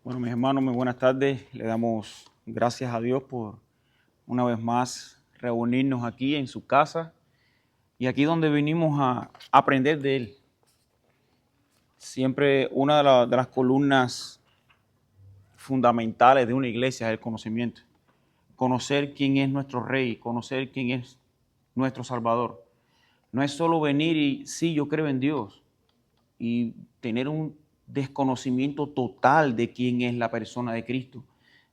Bueno, mis hermanos, muy buenas tardes. Le damos gracias a Dios por una vez más reunirnos aquí en su casa y aquí donde vinimos a aprender de Él. Siempre una de las columnas fundamentales de una iglesia es el conocimiento. Conocer quién es nuestro Rey, conocer quién es nuestro Salvador. No es solo venir y sí, yo creo en Dios y tener un desconocimiento total de quién es la persona de Cristo,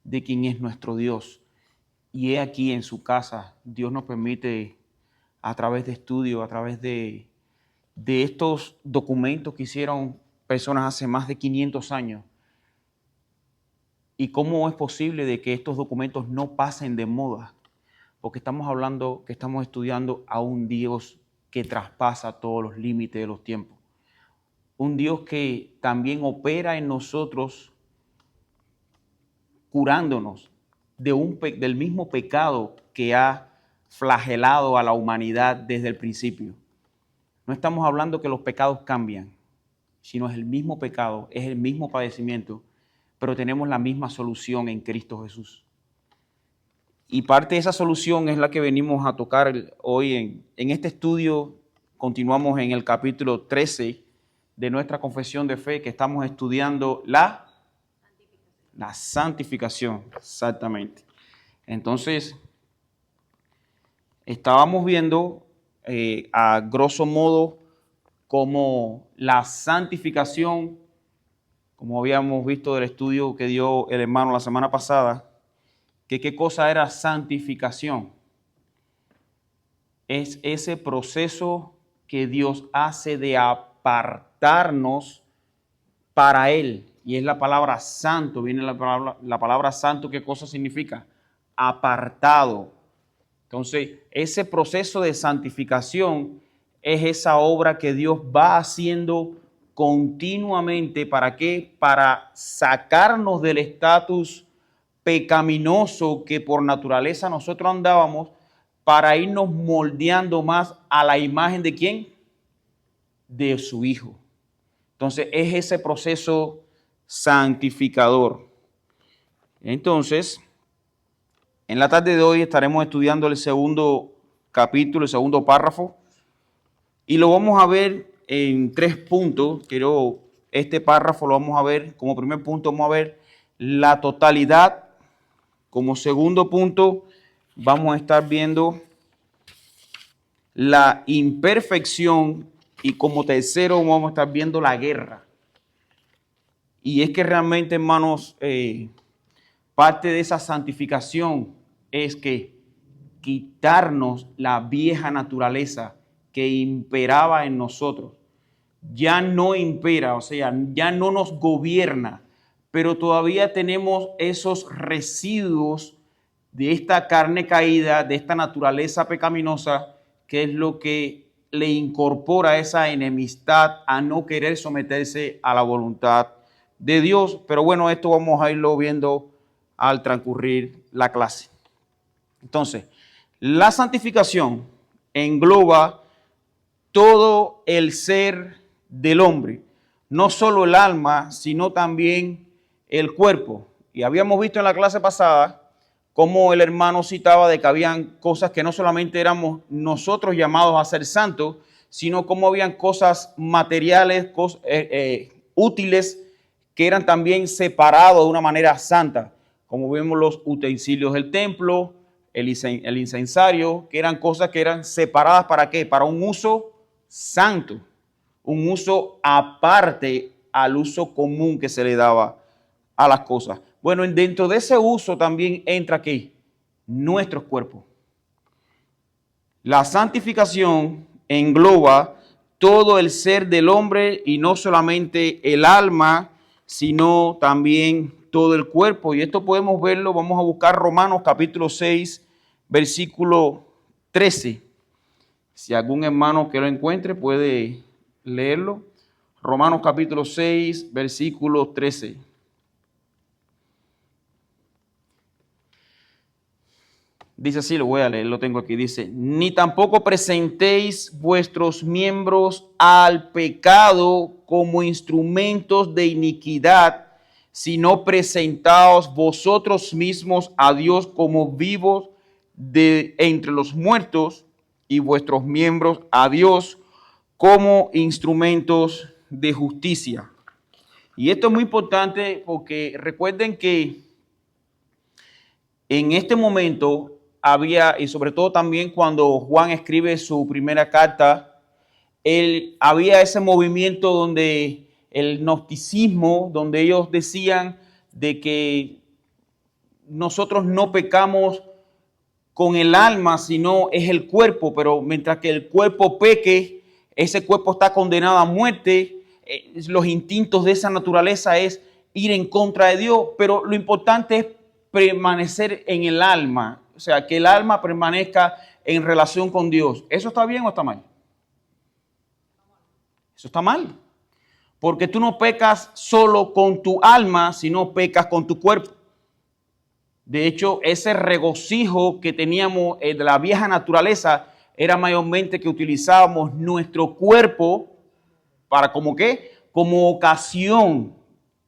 de quién es nuestro Dios. Y he aquí en su casa, Dios nos permite a través de estudios, a través de estos documentos que hicieron personas hace más de 500 años. Y cómo es posible de que estos documentos no pasen de moda, porque estamos hablando, que estamos estudiando a un Dios que traspasa todos los límites de los tiempos. Un Dios que también opera en nosotros, curándonos del mismo pecado que ha flagelado a la humanidad desde el principio. No estamos hablando que los pecados cambian, sino es el mismo pecado, es el mismo padecimiento, pero tenemos la misma solución en Cristo Jesús. Y parte de esa solución es la que venimos a tocar hoy en este estudio. Continuamos en el capítulo 13 de nuestra confesión de fe, que estamos estudiando la santificación, exactamente. Entonces, estábamos viendo a grosso modo cómo la santificación, como habíamos visto del estudio que dio el hermano la semana pasada, que qué cosa era santificación. Es ese proceso que Dios hace de apartarnos para Él. Y es la palabra santo, viene la palabra santo, ¿qué cosa significa? Apartado. Entonces, ese proceso de santificación es esa obra que Dios va haciendo continuamente. ¿Para qué? Para sacarnos del estatus pecaminoso que por naturaleza nosotros andábamos, para irnos moldeando más a la imagen de ¿quién? De su Hijo. Entonces, es ese proceso santificador. Entonces, en la tarde de hoy estaremos estudiando el segundo capítulo, el segundo párrafo, y lo vamos a ver en 3 puntos. Este párrafo lo vamos a ver como primer punto, vamos a ver la totalidad. Como segundo punto, vamos a estar viendo la imperfección, y como tercero vamos a estar viendo la guerra. Y es que realmente, hermanos, parte de esa santificación es que quitarnos la vieja naturaleza que imperaba en nosotros. Ya no impera, o sea, ya no nos gobierna, pero todavía tenemos esos residuos de esta carne caída, de esta naturaleza pecaminosa, que es lo que le incorpora esa enemistad a no querer someterse a la voluntad de Dios. Pero bueno, esto vamos a irlo viendo al transcurrir la clase. Entonces, la santificación engloba todo el ser del hombre, no solo el alma, sino también el cuerpo. Y habíamos visto en la clase pasada cómo el hermano citaba de que habían cosas que no solamente éramos nosotros llamados a ser santos, sino como habían cosas materiales, útiles, que eran también separados de una manera santa, como vemos los utensilios del templo, el incensario, que eran cosas que eran separadas ¿para qué? Para un uso santo, un uso aparte al uso común que se le daba a las cosas. Bueno, dentro de ese uso también entra ¿qué? Nuestros cuerpos. La santificación engloba todo el ser del hombre y no solamente el alma, sino también todo el cuerpo. Y esto podemos verlo, vamos a buscar Romanos capítulo 6, versículo 13. Si algún hermano que lo encuentre puede leerlo. Romanos capítulo 6, versículo 13. Dice así, lo voy a leer, lo tengo aquí. Dice, ni tampoco presentéis vuestros miembros al pecado como instrumentos de iniquidad, sino presentaos vosotros mismos a Dios como vivos de entre los muertos y vuestros miembros a Dios como instrumentos de justicia. Y esto es muy importante porque recuerden que en este momento había, y sobre todo también cuando Juan escribe su primera carta, había ese movimiento donde el gnosticismo, donde ellos decían de que nosotros no pecamos con el alma, sino es el cuerpo, pero mientras que el cuerpo peque, ese cuerpo está condenado a muerte. Los instintos de esa naturaleza es ir en contra de Dios, pero lo importante es permanecer en el alma, o sea, que el alma permanezca en relación con Dios. ¿Eso está bien o está mal? Eso está mal, porque tú no pecas solo con tu alma, sino pecas con tu cuerpo. De hecho, ese regocijo que teníamos de la vieja naturaleza era mayormente que utilizábamos nuestro cuerpo para ¿como qué? Como ocasión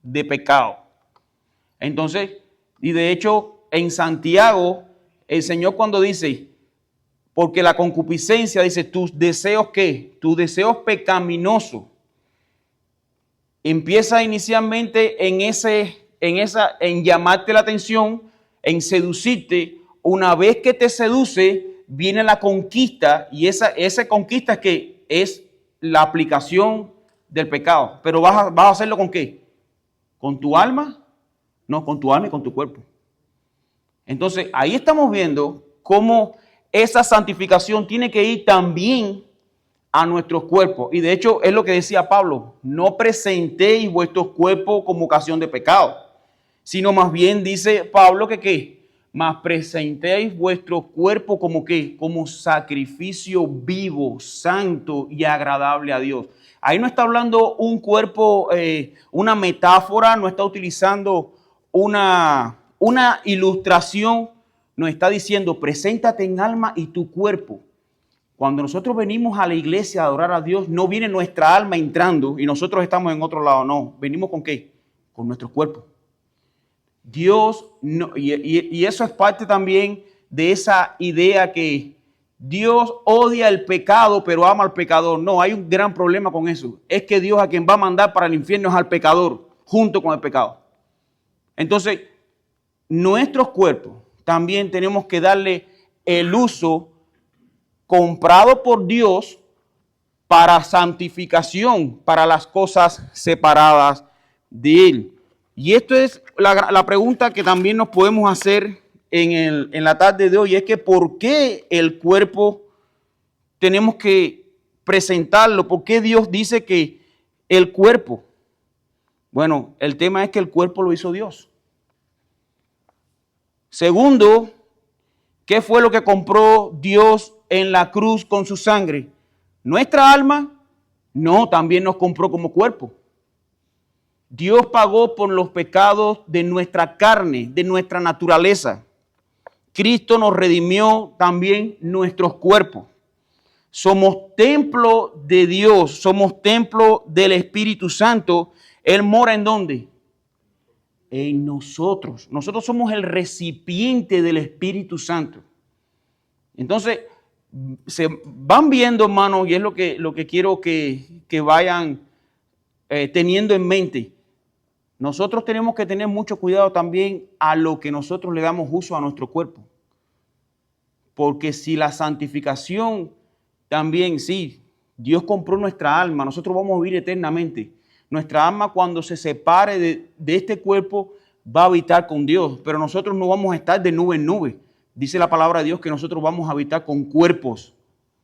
de pecado. Entonces, y de hecho, en Santiago, el Señor cuando dice, porque la concupiscencia, dice, tus deseos ¿qué? Tus deseos pecaminosos. Empieza inicialmente en llamarte la atención, en seducirte. Una vez que te seduce, viene la conquista, y esa conquista es que es la aplicación del pecado. Pero vas a hacerlo ¿con qué? ¿Con tu alma? No, con tu alma y con tu cuerpo. Entonces, ahí estamos viendo cómo esa santificación tiene que ir también a nuestros cuerpos. Y de hecho es lo que decía Pablo, no presentéis vuestros cuerpos como ocasión de pecado, sino más bien dice Pablo que ¿qué? Más presentéis vuestro cuerpo como ¿qué? Como sacrificio vivo, santo y agradable a Dios. Ahí no está hablando un cuerpo, una metáfora, no está utilizando una ilustración, nos está diciendo, preséntate en alma y tu cuerpo. Cuando nosotros venimos a la iglesia a adorar a Dios, no viene nuestra alma entrando y nosotros estamos en otro lado, no. Venimos ¿con qué? Con nuestro cuerpo. Dios, no, y eso es parte también de esa idea que Dios odia el pecado, pero ama al pecador. No, hay un gran problema con eso. Es que Dios a quien va a mandar para el infierno es al pecador, junto con el pecado. Entonces, nuestros cuerpos también tenemos que darle el uso comprado por Dios para santificación, para las cosas separadas de Él. Y esto es la pregunta que también nos podemos hacer en la tarde de hoy, es que ¿por qué el cuerpo tenemos que presentarlo? ¿Por qué Dios dice que el cuerpo? Bueno, el tema es que el cuerpo lo hizo Dios. Segundo, ¿qué fue lo que compró Dios en la cruz con su sangre? ¿Nuestra alma? No, también nos compró como cuerpo. Dios pagó por los pecados de nuestra carne, de nuestra naturaleza. Cristo nos redimió también nuestros cuerpos. Somos templo de Dios, somos templo del Espíritu Santo. Él mora ¿en dónde? En nosotros. Nosotros somos el recipiente del Espíritu Santo. Entonces, se van viendo, hermanos, y es lo que quiero que vayan teniendo en mente. Nosotros tenemos que tener mucho cuidado también a lo que nosotros le damos uso a nuestro cuerpo. Porque si la santificación también, sí, Dios compró nuestra alma, nosotros vamos a vivir eternamente. Nuestra alma cuando se separe de este cuerpo va a habitar con Dios, pero nosotros no vamos a estar de nube en nube. Dice la palabra de Dios que nosotros vamos a habitar con cuerpos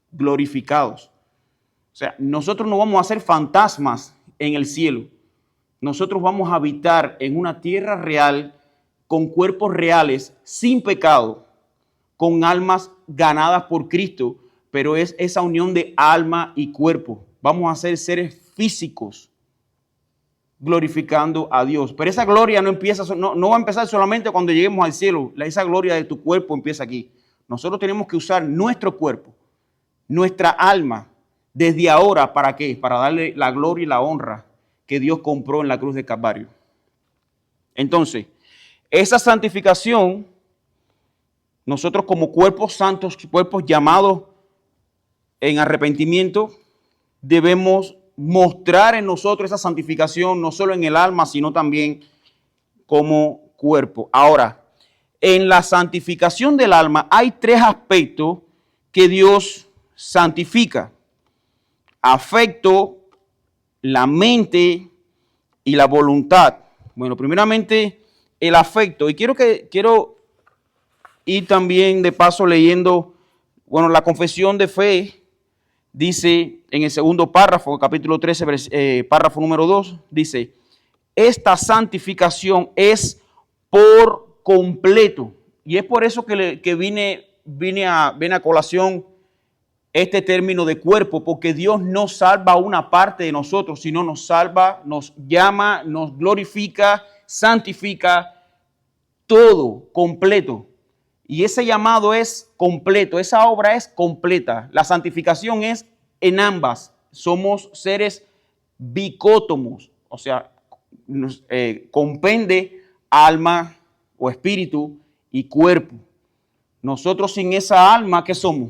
glorificados. O sea, nosotros no vamos a ser fantasmas en el cielo. Nosotros vamos a habitar en una tierra real, con cuerpos reales, sin pecado, con almas ganadas por Cristo, pero es esa unión de alma y cuerpo. Vamos a ser seres físicos glorificando a Dios. Pero esa gloria no va a empezar solamente cuando lleguemos al cielo. Esa gloria de tu cuerpo empieza aquí. Nosotros tenemos que usar nuestro cuerpo, nuestra alma, desde ahora, ¿para qué? Para darle la gloria y la honra que Dios compró en la cruz de Calvario. Entonces, esa santificación, nosotros como cuerpos santos, cuerpos llamados en arrepentimiento, debemos mostrar en nosotros esa santificación, no solo en el alma, sino también como cuerpo. Ahora, en la santificación del alma hay tres aspectos que Dios santifica: afecto, la mente y la voluntad. Bueno, primeramente el afecto. Y quiero ir también de paso leyendo, bueno, la confesión de fe dice en el segundo párrafo, capítulo 13, párrafo número 2, dice: esta santificación es por completo. Y es por eso que viene a colación este término de cuerpo, porque Dios no salva una parte de nosotros, sino nos salva, nos llama, nos glorifica, santifica, todo completo. Y ese llamado es completo, esa obra es completa. La santificación es en ambas. Somos seres bicótomos, o sea, compende alma o espíritu y cuerpo. Nosotros sin esa alma, ¿qué somos?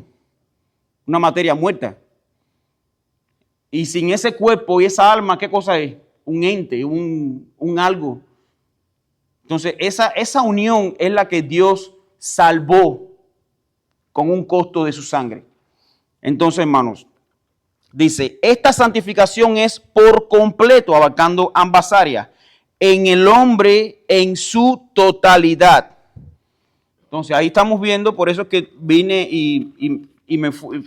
Una materia muerta. Y sin ese cuerpo y esa alma, ¿qué cosa es? Un ente, un algo. Entonces, esa unión es la que Dios salvó con un costo de su sangre. Entonces, hermanos, dice: esta santificación es por completo, abarcando ambas áreas, en el hombre en su totalidad. Entonces, ahí estamos viendo, por eso es que vine y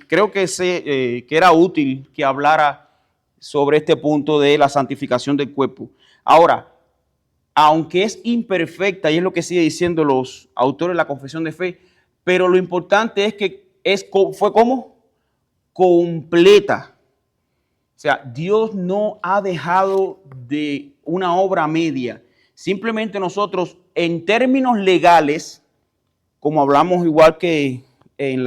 creo que era útil que hablara sobre este punto de la santificación del cuerpo. Ahora, aunque es imperfecta, y es lo que sigue diciendo los autores de la confesión de fe, pero lo importante es que fue como completa. O sea, Dios no ha dejado de una obra media. Simplemente nosotros, en términos legales, como hablamos igual que en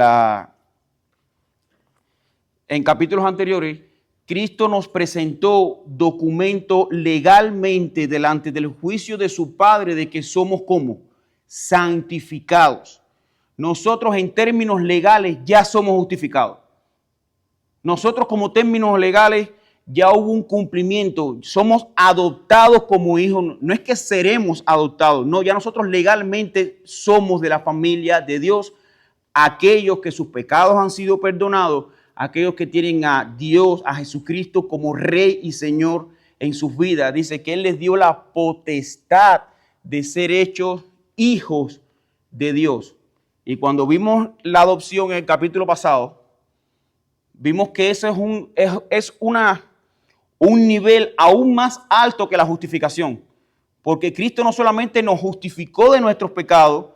capítulos anteriores, Cristo nos presentó documento legalmente delante del juicio de su Padre de que somos como santificados. Nosotros en términos legales ya somos justificados. Nosotros como términos legales ya hubo un cumplimiento. Somos adoptados como hijos. No es que seremos adoptados. No, ya nosotros legalmente somos de la familia de Dios. Aquellos que sus pecados han sido perdonados, aquellos que tienen a Dios, a Jesucristo como Rey y Señor en sus vidas. Dice que Él les dio la potestad de ser hechos hijos de Dios. Y cuando vimos la adopción en el capítulo pasado, vimos que ese es un nivel aún más alto que la justificación. Porque Cristo no solamente nos justificó de nuestros pecados,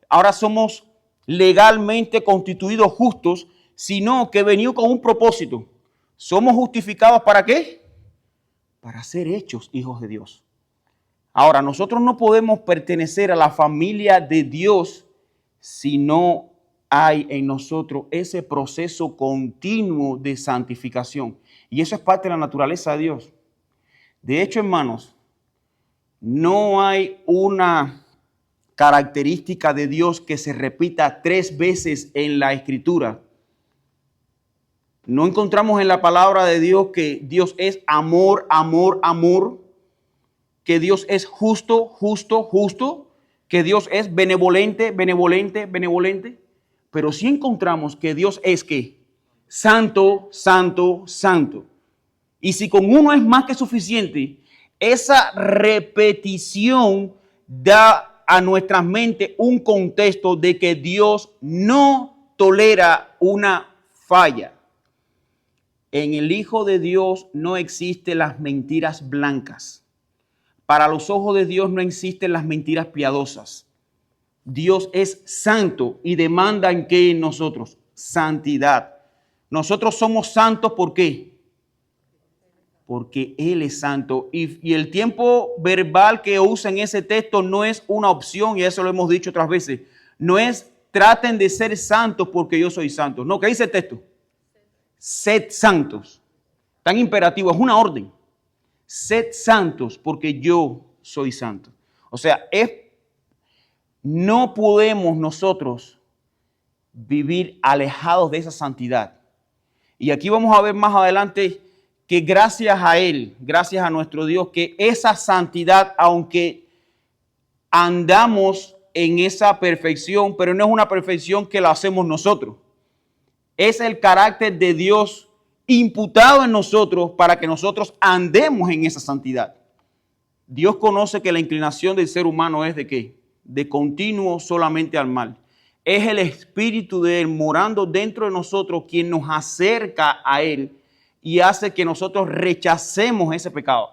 ahora somos legalmente constituidos justos, sino que venido con un propósito. ¿Somos justificados para qué? Para ser hechos hijos de Dios. Ahora, nosotros no podemos pertenecer a la familia de Dios si no hay en nosotros ese proceso continuo de santificación. Y eso es parte de la naturaleza de Dios. De hecho, hermanos, no hay una característica de Dios que se repita 3 veces en la Escritura. No encontramos en la palabra de Dios que Dios es amor, amor, amor, que Dios es justo, justo, justo, que Dios es benevolente, benevolente, benevolente. Pero sí encontramos que Dios es ¿qué? Santo, santo, santo. Y si con uno es más que suficiente, esa repetición da a nuestras mentes un contexto de que Dios no tolera una falla. En el Hijo de Dios no existen las mentiras blancas. Para los ojos de Dios no existen las mentiras piadosas. Dios es santo y demanda en qué en nosotros? Santidad. Nosotros somos santos, ¿por qué? Porque Él es santo. Y el tiempo verbal que usa en ese texto no es una opción, y eso lo hemos dicho otras veces. No es traten de ser santos porque yo soy santo. No, ¿qué dice el texto? Sed santos. Tan imperativo, es una orden. Sed santos porque yo soy santo. O sea, no podemos nosotros vivir alejados de esa santidad. Y aquí vamos a ver más adelante que gracias a Él, gracias a nuestro Dios, que esa santidad, aunque andamos en esa perfección, pero no es una perfección que la hacemos nosotros. Es el carácter de Dios imputado en nosotros para que nosotros andemos en esa santidad. Dios conoce que la inclinación del ser humano es de ¿qué? De continuo solamente al mal. Es el Espíritu de Él morando dentro de nosotros quien nos acerca a Él y hace que nosotros rechacemos ese pecado.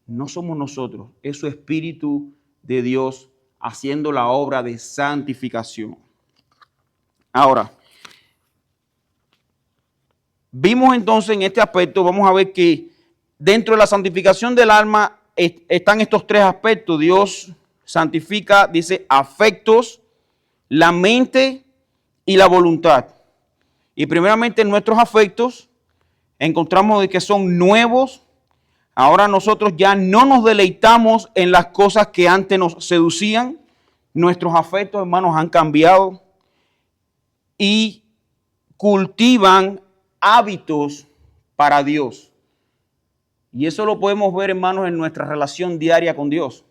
No somos nosotros, es su Espíritu de Dios haciendo la obra de santificación. Ahora, vimos entonces en este aspecto, vamos a ver que dentro de la santificación del alma están estos tres aspectos. Dios santifica, dice, afectos, la mente y la voluntad. Y primeramente nuestros afectos encontramos de que son nuevos. Ahora nosotros ya no nos deleitamos en las cosas que antes nos seducían. Nuestros afectos, hermanos, han cambiado y cultivan hábitos para Dios. Y eso lo podemos ver, hermanos, en nuestra relación diaria con Dios.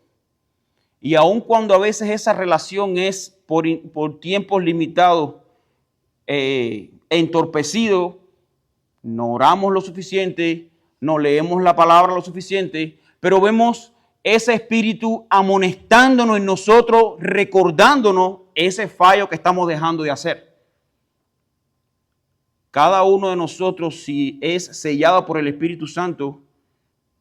Y aun cuando a veces esa relación es por tiempos limitados, entorpecido, no oramos lo suficiente, no leemos la palabra lo suficiente, pero vemos ese espíritu amonestándonos en nosotros, recordándonos ese fallo que estamos dejando de hacer. Cada uno de nosotros, si es sellado por el Espíritu Santo,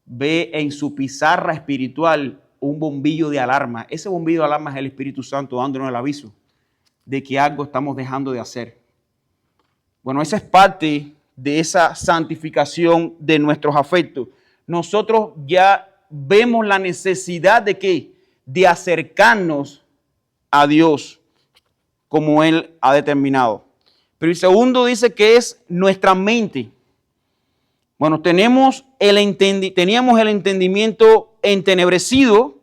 ve en su pizarra espiritual un bombillo de alarma. Ese bombillo de alarma es el Espíritu Santo dándonos el aviso de que algo estamos dejando de hacer. Bueno, esa es parte de esa santificación de nuestros afectos. Nosotros ya vemos la necesidad de ¿qué? De acercarnos a Dios como Él ha determinado. Pero el segundo dice que es nuestra mente. Bueno, teníamos el entendimiento entenebrecido,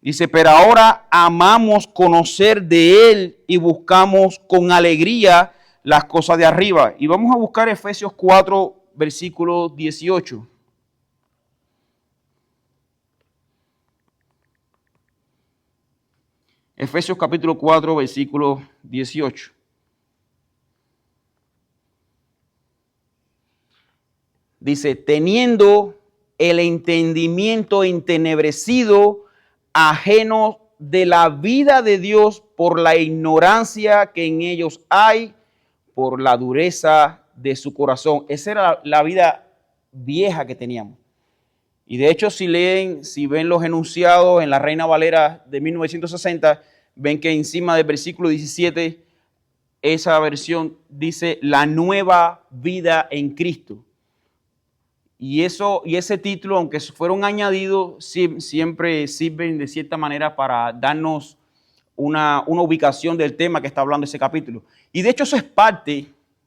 dice, pero ahora amamos conocer de Él y buscamos con alegría las cosas de arriba. Y vamos a buscar Efesios 4, versículo 18. Efesios capítulo 4, versículo 18. Dice, teniendo el entendimiento entenebrecido, ajeno de la vida de Dios por la ignorancia que en ellos hay, por la dureza de su corazón. Esa era la vida vieja que teníamos. Y de hecho, si ven los enunciados en la Reina Valera de 1960, ven que encima del versículo 17, esa versión dice la nueva vida en Cristo. Y ese título, aunque fueron añadidos, siempre sirven de cierta manera para darnos una ubicación del tema que está hablando ese capítulo. Y de hecho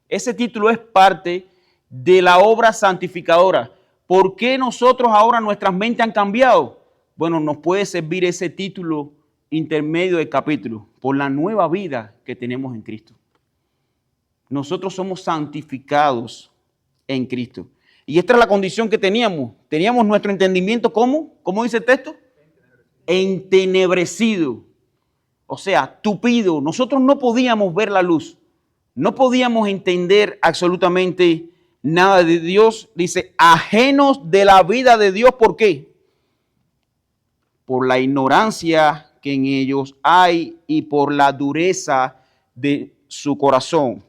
ese título es parte de la obra santificadora. ¿Por qué nosotros ahora nuestras mentes han cambiado? Bueno, nos puede servir ese título intermedio del capítulo, por la nueva vida que tenemos en Cristo. Nosotros somos santificados en Cristo. Y esta es la condición que teníamos. Teníamos nuestro entendimiento, ¿cómo? ¿Cómo dice el texto? Entenebrecido. O sea, tupido. Nosotros no podíamos ver la luz. No podíamos entender absolutamente nada de Dios. Dice, ajenos de la vida de Dios. ¿Por qué? Por la ignorancia que en ellos hay y por la dureza de su corazón.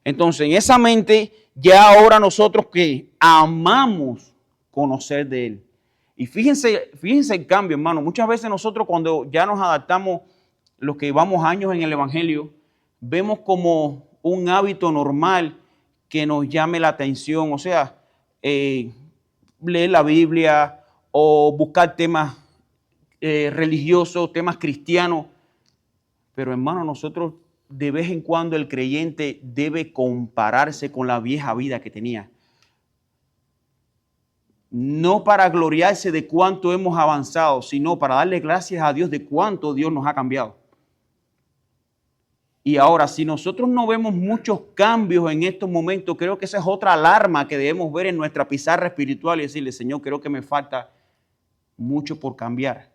Entonces, en esa mente, ya ahora nosotros que amamos conocer de Él. Y fíjense el cambio, hermano. Muchas veces nosotros cuando ya nos adaptamos, los que llevamos años en el Evangelio, vemos como un hábito normal que nos llame la atención. O sea, leer la Biblia o buscar temas religiosos, temas cristianos. Pero hermano, nosotros de vez en cuando el creyente debe compararse con la vieja vida que tenía. no para gloriarse de cuánto hemos avanzado, sino para darle gracias a Dios de cuánto Dios nos ha cambiado. Y ahora, si nosotros no vemos muchos cambios en estos momentos, creo que esa es otra alarma que debemos ver en nuestra pizarra espiritual y decirle, Señor, creo que me falta mucho por cambiar.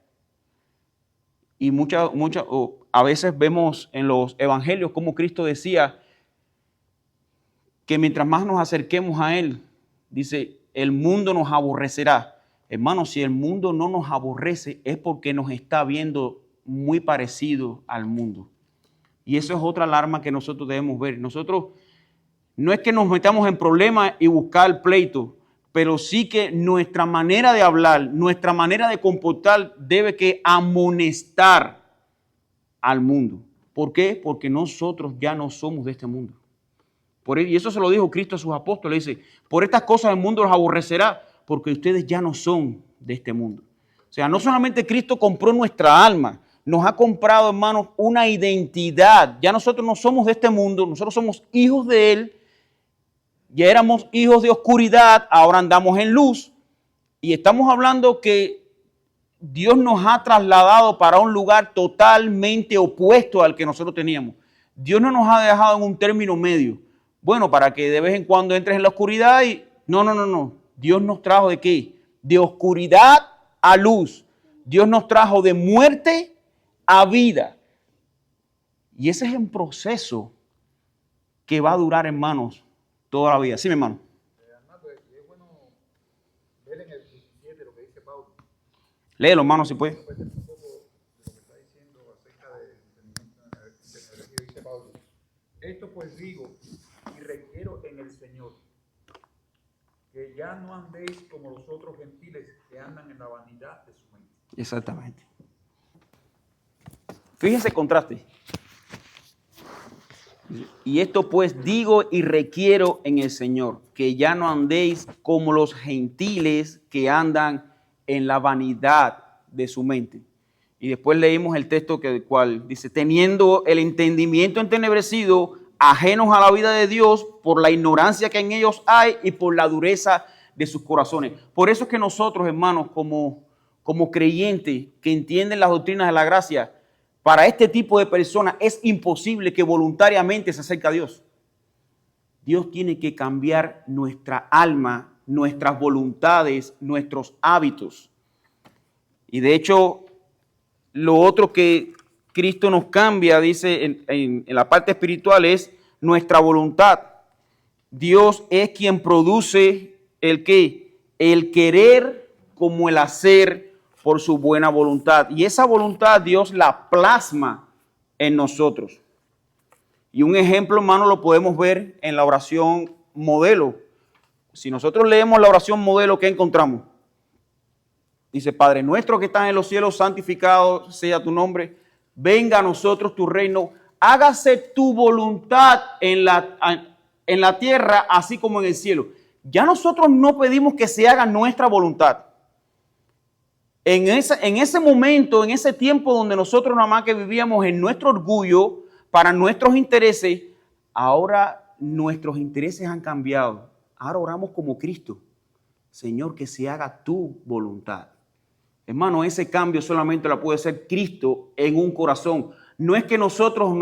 Y a veces vemos en los evangelios como Cristo decía que mientras más nos acerquemos a Él, dice, el mundo nos aborrecerá. Hermanos, si el mundo no nos aborrece es porque nos está viendo muy parecido al mundo. Y eso es otra alarma que nosotros debemos ver. Nosotros no es que nos metamos en problemas y buscar pleito, pero sí que nuestra manera de hablar, nuestra manera de comportar debe que amonestar al mundo. ¿Por qué? Porque nosotros ya no somos de este mundo. Y eso se lo dijo Cristo a sus apóstoles. Dice, por estas cosas el mundo los aborrecerá, porque ustedes ya no son de este mundo. O sea, no solamente Cristo compró nuestra alma, nos ha comprado, hermanos, una identidad. Ya nosotros no somos de este mundo, nosotros somos hijos de Él. Ya éramos hijos de oscuridad, ahora andamos en luz. Y estamos hablando que Dios nos ha trasladado para un lugar totalmente opuesto al que nosotros teníamos. Dios no nos ha dejado en un término medio. Bueno, para que de vez en cuando entres en la oscuridad y... No. Dios nos trajo ¿de qué? De oscuridad a luz. Dios nos trajo de muerte a vida. Y ese es un proceso que va a durar, hermanos, toda la vida. Sí, mi hermano. Es bueno ver en el 17 lo que dice Pablo. Léelo, hermano, si puede. Un poco de lo que está diciendo acerca de dice Pablo. Esto pues digo y requiero en el Señor, que ya no andéis como los otros gentiles que andan en la vanidad de su mente. Exactamente. Fíjense el contraste. Y esto pues digo y requiero en el Señor, que ya no andéis como los gentiles que andan en la vanidad de su mente. Y después leímos el texto cual dice, teniendo el entendimiento entenebrecido, ajenos a la vida de Dios por la ignorancia que en ellos hay y por la dureza de sus corazones. Por eso es que nosotros, hermanos, como creyentes que entienden las doctrinas de la gracia, para este tipo de personas es imposible que voluntariamente se acerque a Dios. Dios tiene que cambiar nuestra alma, nuestras voluntades, nuestros hábitos. Y de hecho, lo otro que Cristo nos cambia, dice en la parte espiritual, es nuestra voluntad. Dios es quien produce el ¿qué? El querer como el hacer por su buena voluntad. Y esa voluntad Dios la plasma en nosotros. Y un ejemplo, hermano, lo podemos ver en la oración modelo. Si nosotros leemos la oración modelo, ¿qué encontramos? Dice, Padre nuestro que estás en los cielos, santificado sea tu nombre. Venga a nosotros tu reino. Hágase tu voluntad en la tierra, así como en el cielo. Ya nosotros no pedimos que se haga nuestra voluntad. En ese momento, en ese tiempo donde nosotros nada más que vivíamos en nuestro orgullo, para nuestros intereses, ahora nuestros intereses han cambiado. Ahora oramos como Cristo. Señor, que se haga tu voluntad. Hermano, ese cambio solamente lo puede hacer Cristo en un corazón. No es que nosotros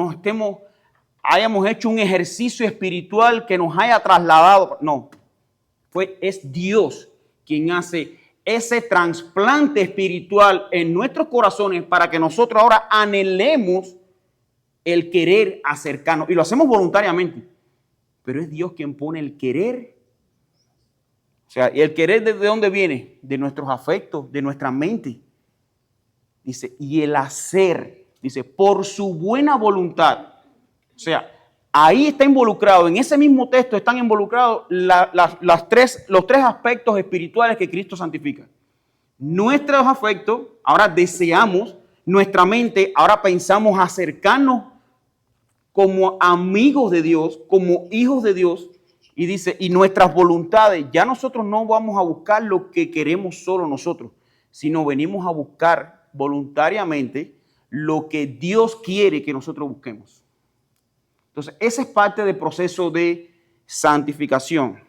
hayamos hecho un ejercicio espiritual que nos haya trasladado. No, es Dios quien hace ese trasplante espiritual en nuestros corazones para que nosotros ahora anhelemos el querer acercarnos. Y lo hacemos voluntariamente. Pero es Dios quien pone el querer. O sea, ¿y el querer de dónde viene? De nuestros afectos, de nuestra mente. Dice, y el hacer, dice, por su buena voluntad. O sea, ahí está involucrado, en ese mismo texto están involucrados los tres aspectos espirituales que Cristo santifica. Nuestros afectos, ahora deseamos, nuestra mente, ahora pensamos acercarnos como amigos de Dios, como hijos de Dios. Y dice, y nuestras voluntades, ya nosotros no vamos a buscar lo que queremos solo nosotros, sino venimos a buscar voluntariamente lo que Dios quiere que nosotros busquemos. Entonces, ese es parte del proceso de santificación.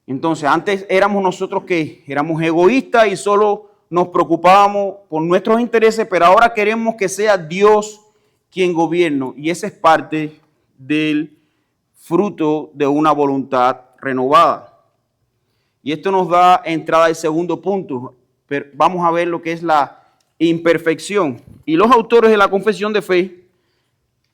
Entonces, antes éramos nosotros que éramos egoístas y solo nos preocupábamos por nuestros intereses, pero ahora queremos que sea Dios quien gobierne. Y esa es parte del fruto de una voluntad renovada. Y esto nos da entrada al segundo punto. Pero vamos a ver lo que es la imperfección. Y los autores de la Confesión de Fe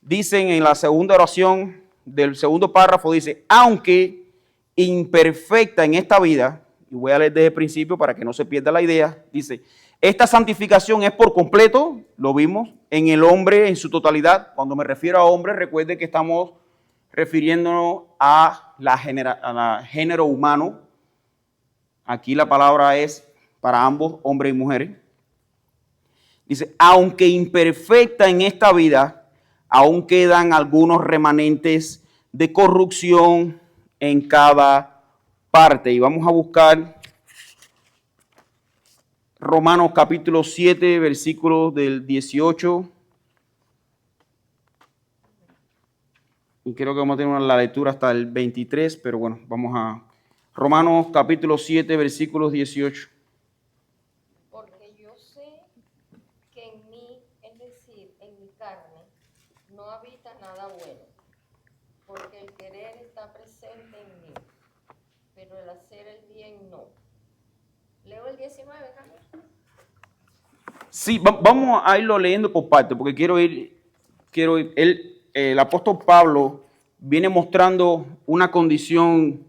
dicen en la segunda oración del segundo párrafo, dice, aunque imperfecta en esta vida, y voy a leer desde el principio para que no se pierda la idea, dice, esta santificación es por completo, lo vimos, en el hombre en su totalidad. Cuando me refiero a hombre, recuerde que estamos refiriéndonos a la género humano. Aquí la palabra es para ambos, hombres y mujeres. Dice, aunque imperfecta en esta vida, aún quedan algunos remanentes de corrupción en cada parte. Y vamos a buscar Romanos capítulo 7, versículos del 18. Y creo que vamos a tener la lectura hasta el 23, pero bueno, vamos a Romanos capítulo 7, versículos 18. Porque yo sé que en mí, es decir, en mi carne, no habita nada bueno, porque el querer está presente en mí, pero el hacer el bien no. Leo el 19, Carlos. Sí, vamos a irlo leyendo por parte, porque quiero ir. El apóstol Pablo viene mostrando una condición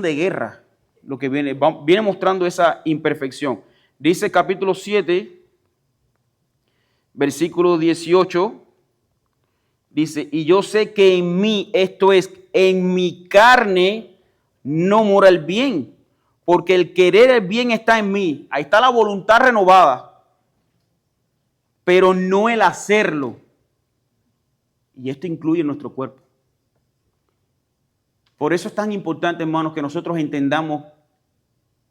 de guerra, lo que viene mostrando esa imperfección. Dice capítulo 7, versículo 18, dice, y yo sé que en mí, esto es, en mi carne, no mora el bien, porque el querer el bien está en mí. Ahí está la voluntad renovada, pero no el hacerlo. Y esto incluye nuestro cuerpo. Por eso es tan importante, hermanos, que nosotros entendamos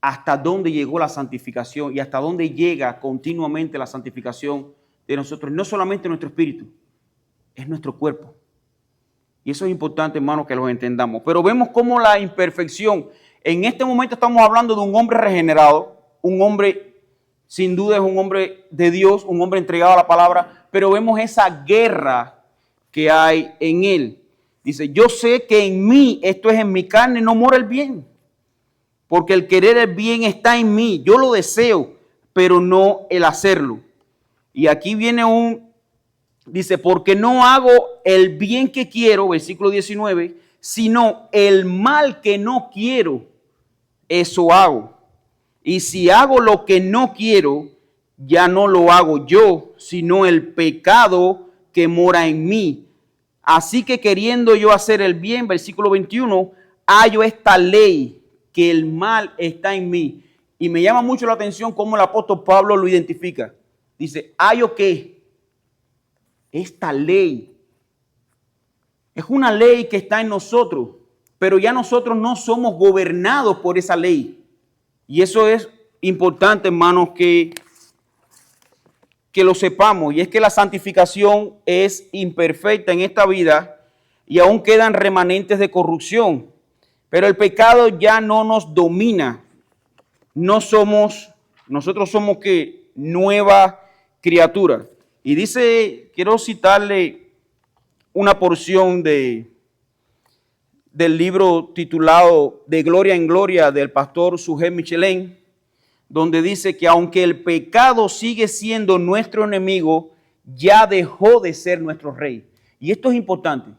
hasta dónde llegó la santificación y hasta dónde llega continuamente la santificación de nosotros. No solamente nuestro espíritu, es nuestro cuerpo. Y eso es importante, hermanos, que lo entendamos. Pero vemos cómo la imperfección, en este momento estamos hablando de un hombre regenerado, un hombre, sin duda es un hombre de Dios, un hombre entregado a la palabra, pero vemos esa guerra que hay en él. Dice, yo sé que en mí, esto es en mi carne, no mora el bien. Porque el querer el bien está en mí. Yo lo deseo, pero no el hacerlo. Y aquí viene dice, porque no hago el bien que quiero, versículo 19, sino el mal que no quiero, eso hago. Y si hago lo que no quiero, ya no lo hago yo, sino el pecado que mora en mí. Así que queriendo yo hacer el bien, versículo 21, hallo esta ley, que el mal está en mí. Y me llama mucho la atención cómo el apóstol Pablo lo identifica. Dice, hallo que esta ley es una ley que está en nosotros, pero ya nosotros no somos gobernados por esa ley. Y eso es importante, hermanos, que lo sepamos, y es que la santificación es imperfecta en esta vida y aún quedan remanentes de corrupción, pero el pecado ya no nos domina. Nosotros somos ¿qué? Nueva criatura. Y dice, quiero citarle una porción del libro titulado De Gloria en Gloria del pastor Sujé Michelén, donde dice que aunque el pecado sigue siendo nuestro enemigo, ya dejó de ser nuestro rey. Y esto es importante,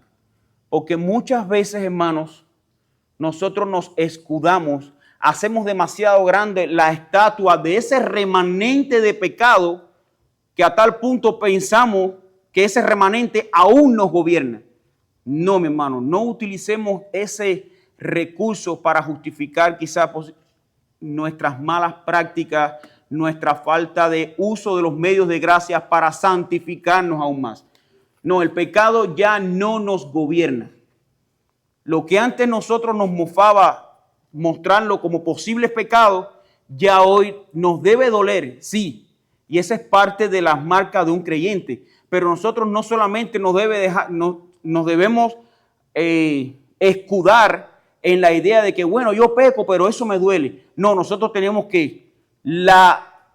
porque muchas veces, hermanos, nosotros nos escudamos, hacemos demasiado grande la estatua de ese remanente de pecado, que a tal punto pensamos que ese remanente aún nos gobierna. No, mi hermano, no utilicemos ese recurso para justificar quizás nuestras malas prácticas, nuestra falta de uso de los medios de gracia para santificarnos aún más. No, el pecado ya no nos gobierna. Lo que antes nosotros nos mofaba mostrarlo como posibles pecados, ya hoy nos debe doler, sí. Y esa es parte de las marcas de un creyente. Pero nosotros no solamente nos debemos escudar en la idea de que, bueno, yo peco, pero eso me duele. No, nosotros tenemos que la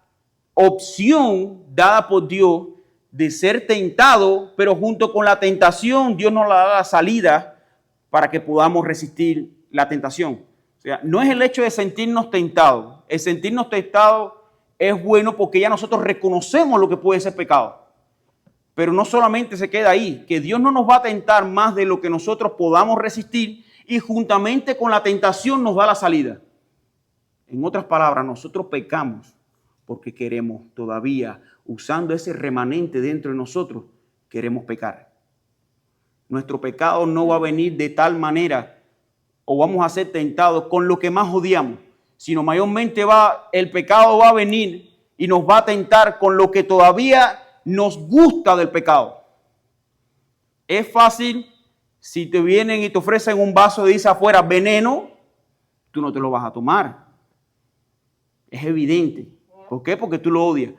opción dada por Dios de ser tentado, pero junto con la tentación, Dios nos da la salida para que podamos resistir la tentación. O sea, no es el hecho de sentirnos tentados. El sentirnos tentados es bueno porque ya nosotros reconocemos lo que puede ser pecado. Pero no solamente se queda ahí, que Dios no nos va a tentar más de lo que nosotros podamos resistir y juntamente con la tentación nos da la salida. En otras palabras, nosotros pecamos porque queremos todavía, usando ese remanente dentro de nosotros, queremos pecar. Nuestro pecado no va a venir de tal manera o vamos a ser tentados con lo que más odiamos, sino mayormente el pecado va a venir y nos va a tentar con lo que todavía nos gusta del pecado. Es fácil, si te vienen y te ofrecen un vaso de dice afuera veneno, tú no te lo vas a tomar. Es evidente. ¿Por qué? Porque tú lo odias.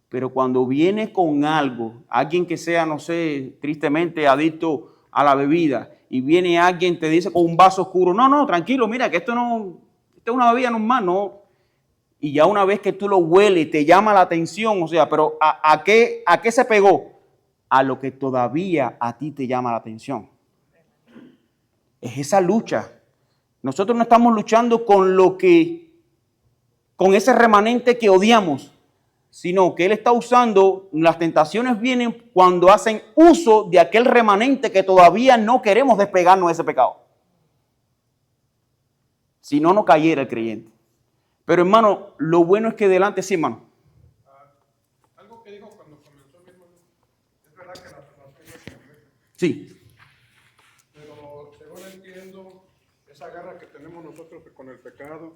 Pero cuando viene con algo, alguien que sea, no sé, tristemente adicto a la bebida, y viene alguien te dice con un vaso oscuro, no, tranquilo, mira que esto es una bebida normal, no. Y ya una vez que tú lo hueles, te llama la atención, o sea, pero ¿a qué se pegó? A lo que todavía a ti te llama la atención. Es esa lucha. Nosotros no estamos luchando con ese remanente que odiamos, sino que Él está usando, las tentaciones vienen cuando hacen uso de aquel remanente que todavía no queremos despegarnos de ese pecado. Si no, no cayera el creyente. Pero hermano, lo bueno es que delante sí, hermano. Algo que dijo cuando comenzó mi hermano, es verdad que la salvación es completa. Sí. Pero según entiendo, esa garra que tenemos nosotros con el pecado,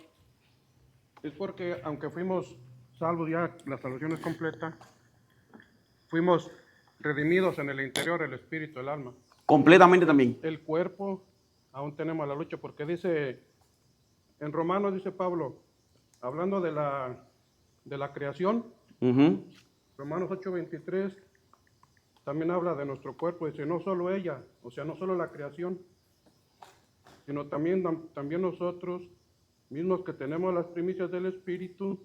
es porque aunque fuimos salvos ya, la salvación es completa, fuimos redimidos en el interior, el espíritu, el alma. Completamente también. El cuerpo, aún tenemos la lucha, porque dice, en Romanos dice Pablo, hablando de la creación, Romanos 8:23, también habla de nuestro cuerpo, dice, no solo ella, o sea, no solo la creación, sino también nosotros, mismos que tenemos las primicias del Espíritu,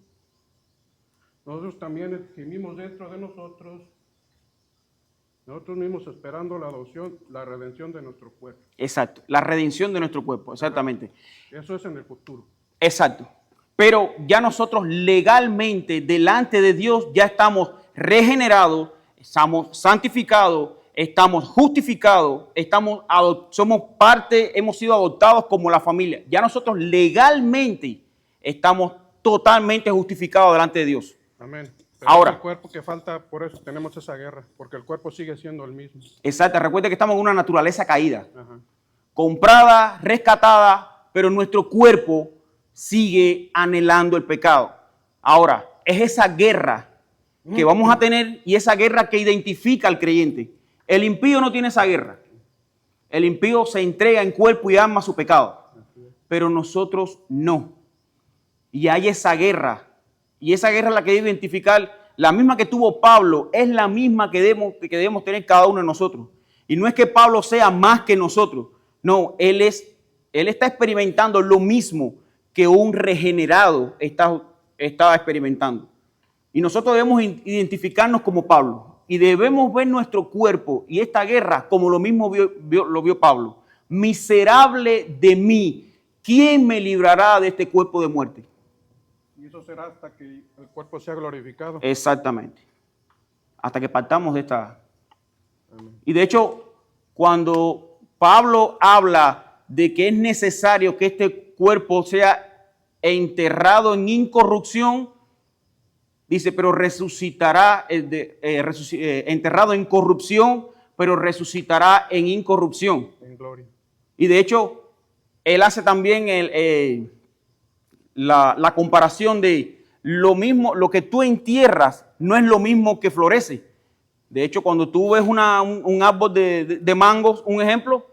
nosotros también gemimos dentro de nosotros mismos esperando la adopción, la redención de nuestro cuerpo. Exacto, la redención de nuestro cuerpo, exactamente. Eso es en el futuro. Exacto. Pero ya nosotros legalmente delante de Dios ya estamos regenerados, estamos santificados, estamos justificados, somos parte, hemos sido adoptados como la familia. Ya nosotros legalmente estamos totalmente justificados delante de Dios. Amén. Pero ahora, es el cuerpo que falta, por eso tenemos esa guerra, porque el cuerpo sigue siendo el mismo. Exacto, recuerda que estamos en una naturaleza caída, Ajá. comprada, rescatada, pero nuestro cuerpo sigue anhelando el pecado. Ahora, es esa guerra que vamos a tener y esa guerra que identifica al creyente. El impío no tiene esa guerra. El impío se entrega en cuerpo y alma a su pecado, pero nosotros no. Y hay esa guerra. Y esa guerra es la que debe identificar, la misma que tuvo Pablo, es la misma que debemos tener cada uno de nosotros. Y no es que Pablo sea más que nosotros. No, él está experimentando lo mismo que un regenerado estaba experimentando. Y nosotros debemos identificarnos como Pablo. Y debemos ver nuestro cuerpo y esta guerra como lo mismo lo vio Pablo. Miserable de mí, ¿quién me librará de este cuerpo de muerte? Y eso será hasta que el cuerpo sea glorificado. Exactamente. Hasta que partamos de esta. Amén. Y de hecho, cuando Pablo habla de que es necesario que este cuerpo sea enterrado en incorrupción, dice, pero resucitará, enterrado en corrupción, pero resucitará en incorrupción. En gloria. Y de hecho, él hace también la comparación de lo mismo, lo que tú entierras no es lo mismo que florece. De hecho, cuando tú ves un árbol de mangos, un ejemplo,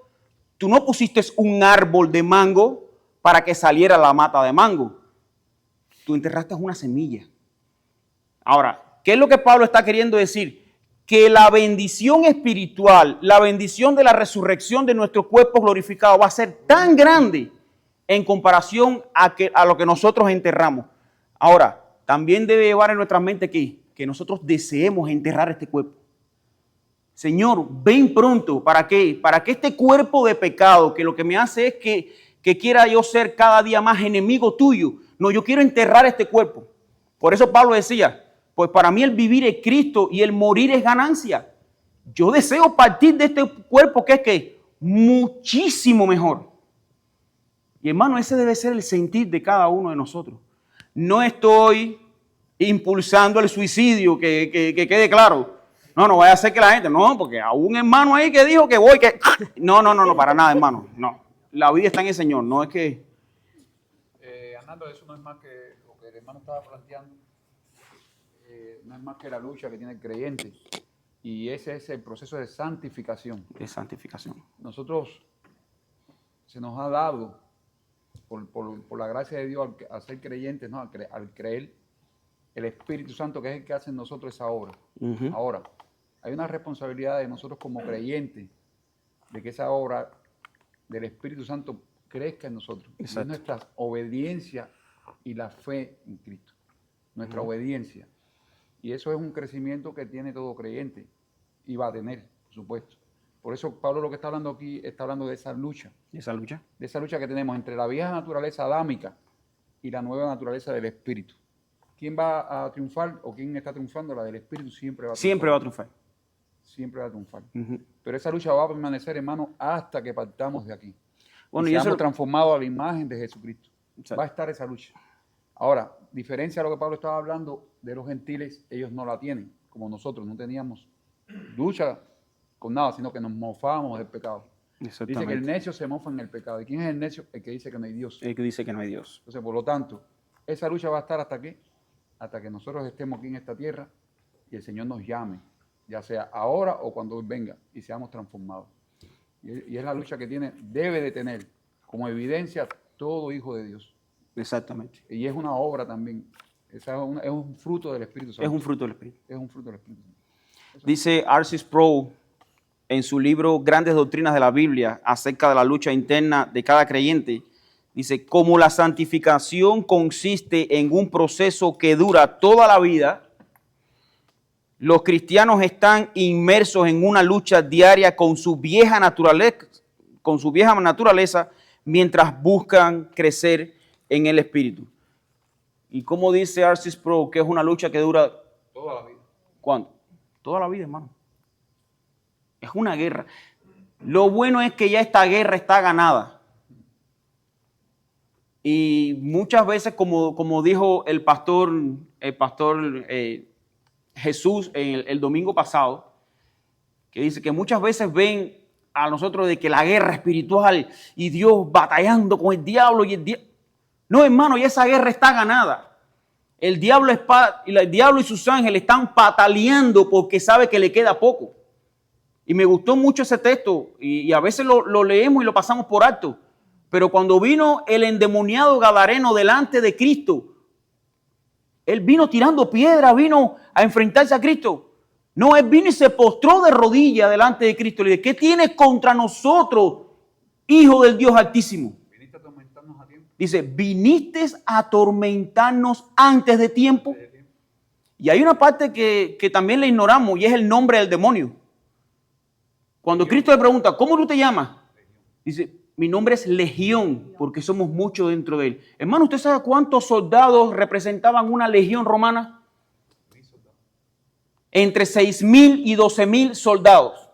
tú no pusiste un árbol de mango para que saliera la mata de mango. Tú enterraste una semilla. Ahora, ¿qué es lo que Pablo está queriendo decir? Que la bendición espiritual, la bendición de la resurrección de nuestro cuerpo glorificado va a ser tan grande en comparación a lo que nosotros enterramos. Ahora, también debe llevar en nuestra mente que nosotros deseemos enterrar este cuerpo. Señor, ven pronto. ¿Para qué? Para que este cuerpo de pecado, que lo que me hace es que quiera yo ser cada día más enemigo tuyo. No, yo quiero enterrar este cuerpo. Por eso Pablo decía, pues para mí el vivir es Cristo y el morir es ganancia. Yo deseo partir de este cuerpo que es que muchísimo mejor. Y hermano, ese debe ser el sentir de cada uno de nosotros. No estoy impulsando el suicidio, que quede claro. No vaya a ser que la gente, no, porque hubo un hermano ahí que dijo que voy, que... No, para nada, hermano, no. La vida está en el Señor, no es que... Hernando, eso no es más que lo que el hermano estaba planteando, no es más que la lucha que tiene el creyente. Y ese es el proceso de santificación. De santificación. Nosotros se nos ha dado, por la gracia de Dios, al ser creyentes, ¿no? al creer, el Espíritu Santo, que es el que hace en nosotros esa obra. Uh-huh. Ahora, hay una responsabilidad de nosotros como creyentes, de que esa obra del Espíritu Santo crezca en nosotros. Es nuestra obediencia y la fe en Cristo. Nuestra obediencia. Y eso es un crecimiento que tiene todo creyente y va a tener, por supuesto. Por eso Pablo lo que está hablando aquí, está hablando de esa lucha. ¿De esa lucha? De esa lucha que tenemos entre la vieja naturaleza adámica y la nueva naturaleza del Espíritu. ¿Quién va a triunfar o quién está triunfando? La del Espíritu siempre va a triunfar. Siempre va a triunfar. Siempre va a triunfar. Uh-huh. Pero esa lucha va a permanecer, hermano, hasta que partamos de aquí. Bueno, y y seamos eso... transformados a la imagen de Jesucristo. Exacto. Va a estar esa lucha. Ahora, diferencia a lo que Pablo estaba hablando de los gentiles, ellos no la tienen, como nosotros, no teníamos lucha con nada, sino que nos mofábamos del pecado. Dice que el necio se mofa en el pecado. ¿Y quién es el necio? El que dice que no hay Dios. El que dice que no hay Dios. Entonces, por lo tanto, esa lucha va a estar ¿hasta qué? Hasta que nosotros estemos aquí en esta tierra y el Señor nos llame, ya sea ahora o cuando Él venga, y seamos transformados. Y es la lucha que debe de tener como evidencia todo hijo de Dios. Exactamente. Y es una obra también. Es un fruto del Espíritu Santo. Es un fruto del Espíritu. Es un fruto del Espíritu Santo. Dice R.C. Sproul en su libro Grandes Doctrinas de la Biblia acerca de la lucha interna de cada creyente. Dice, como la santificación consiste en un proceso que dura toda la vida, los cristianos están inmersos en una lucha diaria con su vieja naturaleza mientras buscan crecer en el Espíritu. Y como dice R.C. Sproul, que es una lucha que dura... Toda la vida. ¿Cuándo? Toda la vida, hermano. Es una guerra. Lo bueno es que ya esta guerra está ganada. Y muchas veces, como dijo el pastor Jesús el domingo pasado, que dice que muchas veces ven a nosotros de que la guerra espiritual y Dios batallando con el diablo y el diablo. No, hermano, ya esa guerra está ganada. El diablo y sus ángeles están pataleando porque sabe que le queda poco. Y me gustó mucho ese texto y a veces lo leemos y lo pasamos por alto. Pero cuando vino el endemoniado gadareno delante de Cristo, él vino tirando piedra, vino a enfrentarse a Cristo. No, él vino y se postró de rodillas delante de Cristo. Le dice, ¿qué tienes contra nosotros, hijo del Dios Altísimo? ¿Viniste a atormentarnos a tiempo? Dice, ¿viniste a atormentarnos antes de tiempo? Y hay una parte que también le ignoramos y es el nombre del demonio. Cuando Cristo le pregunta, ¿cómo tú te llamas? Dice, mi nombre es Legión, porque somos muchos dentro de él. Hermano, ¿usted sabe cuántos soldados representaban una legión romana? Entre 6,000 y 12,000 soldados.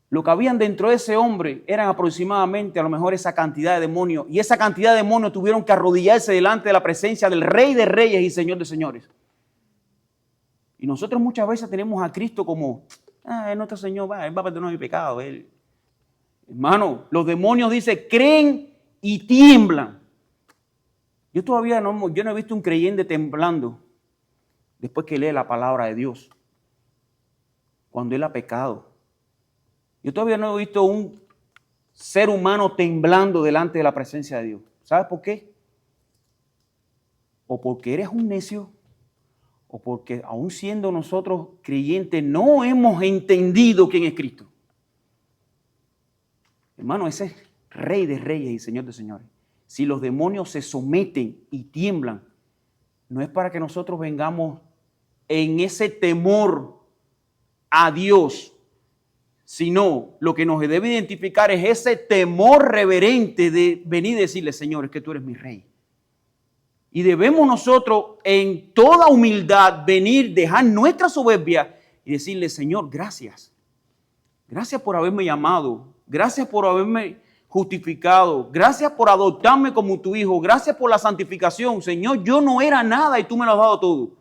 Lo que habían dentro de ese hombre eran aproximadamente a lo mejor esa cantidad de demonios. Y esa cantidad de demonios tuvieron que arrodillarse delante de la presencia del Rey de Reyes y Señor de Señores. Y nosotros muchas veces tenemos a Cristo como, es nuestro Señor, Él va a perdonar mi pecado. Hermano, los demonios dicen, creen y tiemblan. Yo todavía no he visto un creyente temblando después que lee la palabra de Dios. Cuando él ha pecado. Yo todavía no he visto un ser humano temblando delante de la presencia de Dios. ¿Sabes por qué? O porque eres un necio, o porque aún siendo nosotros creyentes no hemos entendido quién es Cristo. Hermano, esa Rey de reyes y Señor de señores. Si los demonios se someten y tiemblan, no es para que nosotros vengamos en ese temor a Dios, sino lo que nos debe identificar es ese temor reverente de venir y decirle, Señor, es que tú eres mi rey. Y debemos nosotros en toda humildad venir, dejar nuestra soberbia y decirle, Señor, gracias. Gracias por haberme llamado. Gracias por haberme justificado. Gracias por adoptarme como tu hijo. Gracias por la santificación. Señor, yo no era nada y tú me lo has dado todo.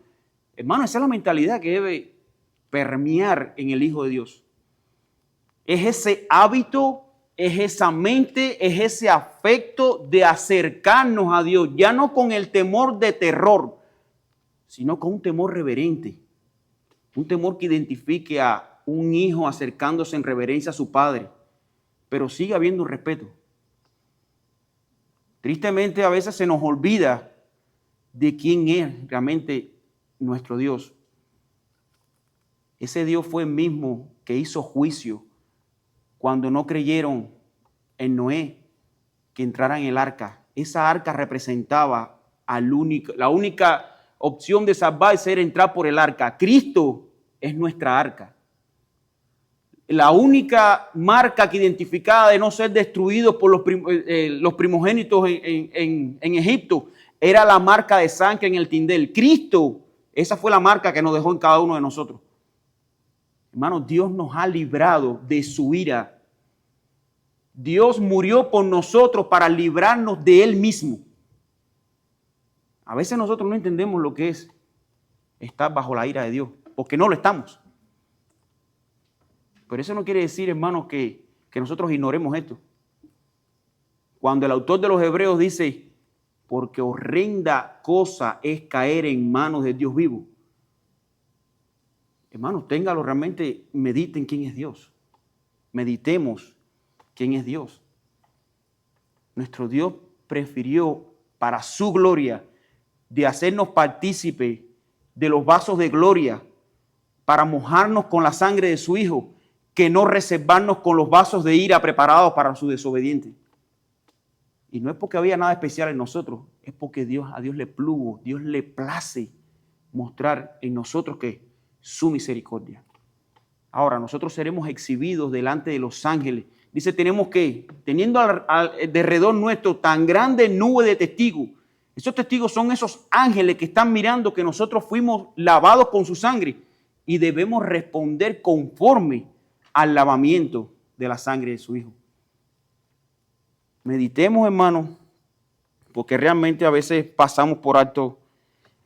Hermano, esa es la mentalidad que debe permear en el Hijo de Dios. Es ese hábito, es esa mente, es ese afecto de acercarnos a Dios, ya no con el temor de terror, sino con un temor reverente, un temor que identifique a un hijo acercándose en reverencia a su padre, pero sigue habiendo respeto. Tristemente a veces se nos olvida de quién es realmente nuestro Dios. Ese Dios fue el mismo que hizo juicio cuando no creyeron en Noé que entrara en el arca. Esa arca representaba la única opción de salvarse era entrar por el arca. Cristo es nuestra arca. La única marca que identificaba de no ser destruidos por los primogénitos en Egipto era la marca de sangre en el tindel. Cristo, esa fue la marca que nos dejó en cada uno de nosotros. Hermanos, Dios nos ha librado de su ira. Dios murió por nosotros para librarnos de Él mismo. A veces nosotros no entendemos lo que es estar bajo la ira de Dios, porque no lo estamos. Pero eso no quiere decir, hermanos, que nosotros ignoremos esto. Cuando el autor de los Hebreos dice, porque horrenda cosa es caer en manos de Dios vivo. Hermanos, téngalo realmente, mediten quién es Dios. Meditemos quién es Dios. Nuestro Dios prefirió para su gloria de hacernos partícipe de los vasos de gloria para mojarnos con la sangre de su Hijo, que no reservarnos con los vasos de ira preparados para su desobediente. Y no es porque había nada especial en nosotros, es porque a Dios le plugo, Dios le place mostrar en nosotros que su misericordia. Ahora, nosotros seremos exhibidos delante de los ángeles. Dice, tenemos que, teniendo alrededor nuestro tan grande nube de testigos. Esos testigos son esos ángeles que están mirando que nosotros fuimos lavados con su sangre y debemos responder conforme al lavamiento de la sangre de su Hijo. Meditemos, hermanos, porque realmente a veces pasamos por alto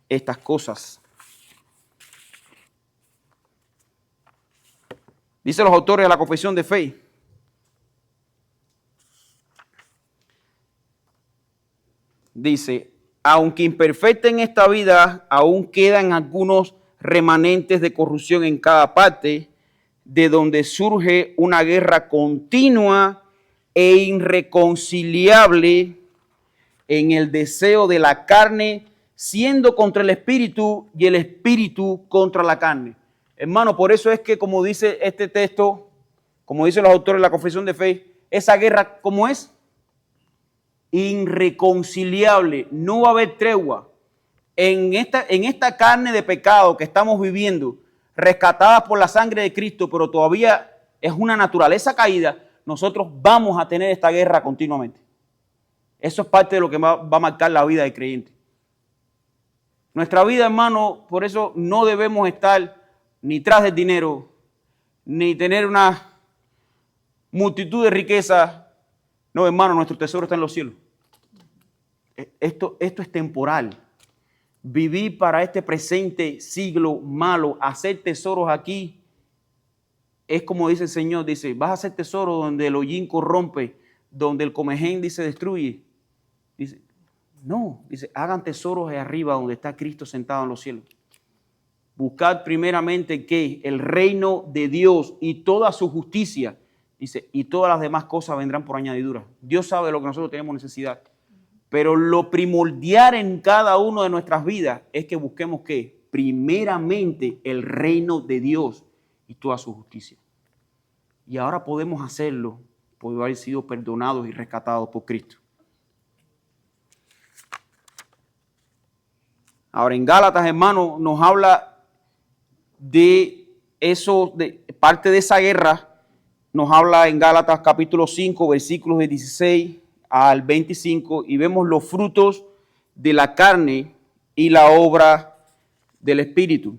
estas cosas. Dice los autores de la Confesión de Fe. Dice, aunque imperfecta en esta vida, aún quedan algunos remanentes de corrupción en cada parte, de donde surge una guerra continua e irreconciliable en el deseo de la carne, siendo contra el espíritu y el espíritu contra la carne. Hermano, por eso es que, como dice este texto, como dicen los autores de la Confesión de Fe, esa guerra, ¿cómo es? Irreconciliable. No va a haber tregua. En esta carne de pecado que estamos viviendo, rescatada por la sangre de Cristo, pero todavía es una naturaleza caída, nosotros vamos a tener esta guerra continuamente. Eso es parte de lo que va a marcar la vida del creyente. Nuestra vida, hermano, por eso no debemos estar ni tras del dinero, ni tener una multitud de riquezas. No, hermano, nuestro tesoro está en los cielos. Esto es temporal. Vivir para este presente siglo malo, hacer tesoros aquí, es como dice el Señor, dice, vas a hacer tesoro donde el hollín corrompe, donde el comején, dice, destruye. Dice, no, dice, hagan tesoros ahí arriba donde está Cristo sentado en los cielos. Buscad primeramente que el reino de Dios y toda su justicia, dice, y todas las demás cosas vendrán por añadidura. Dios sabe de lo que nosotros tenemos necesidad. Pero lo primordial en cada una de nuestras vidas es que busquemos que primeramente el reino de Dios y toda su justicia. Y ahora podemos hacerlo por haber sido perdonados y rescatados por Cristo. Ahora en Gálatas, hermano, nos habla de eso, de parte de esa guerra. Nos habla en Gálatas capítulo 5, versículos de 16 al 25, y vemos los frutos de la carne y la obra del Espíritu.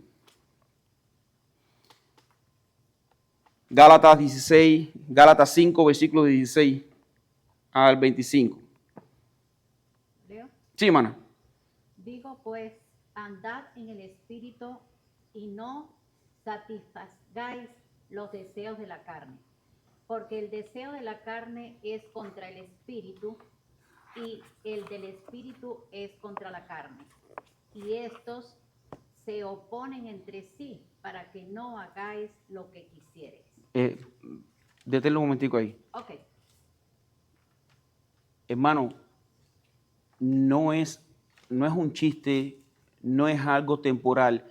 Gálatas 5, versículos de 16 al 25. ¿Leo? Sí, hermana. Digo pues, andad en el Espíritu y no satisfagáis los deseos de la carne. Porque el deseo de la carne es contra el Espíritu y el del Espíritu es contra la carne. Y estos se oponen entre sí para que no hagáis lo que quisierais. Deténlo un momentico ahí. Ok. Hermano, no es un chiste, no es algo temporal.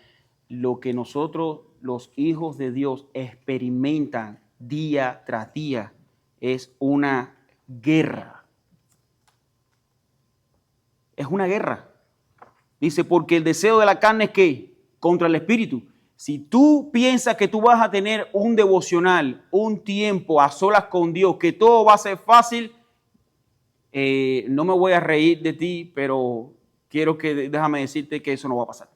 Lo que nosotros, los hijos de Dios, experimentan día tras día es una guerra. Es una guerra. Dice, porque el deseo de la carne es ¿qué? Contra el Espíritu. Si tú piensas que tú vas a tener un devocional, un tiempo a solas con Dios, que todo va a ser fácil, no me voy a reír de ti, pero déjame decirte que eso no va a pasar.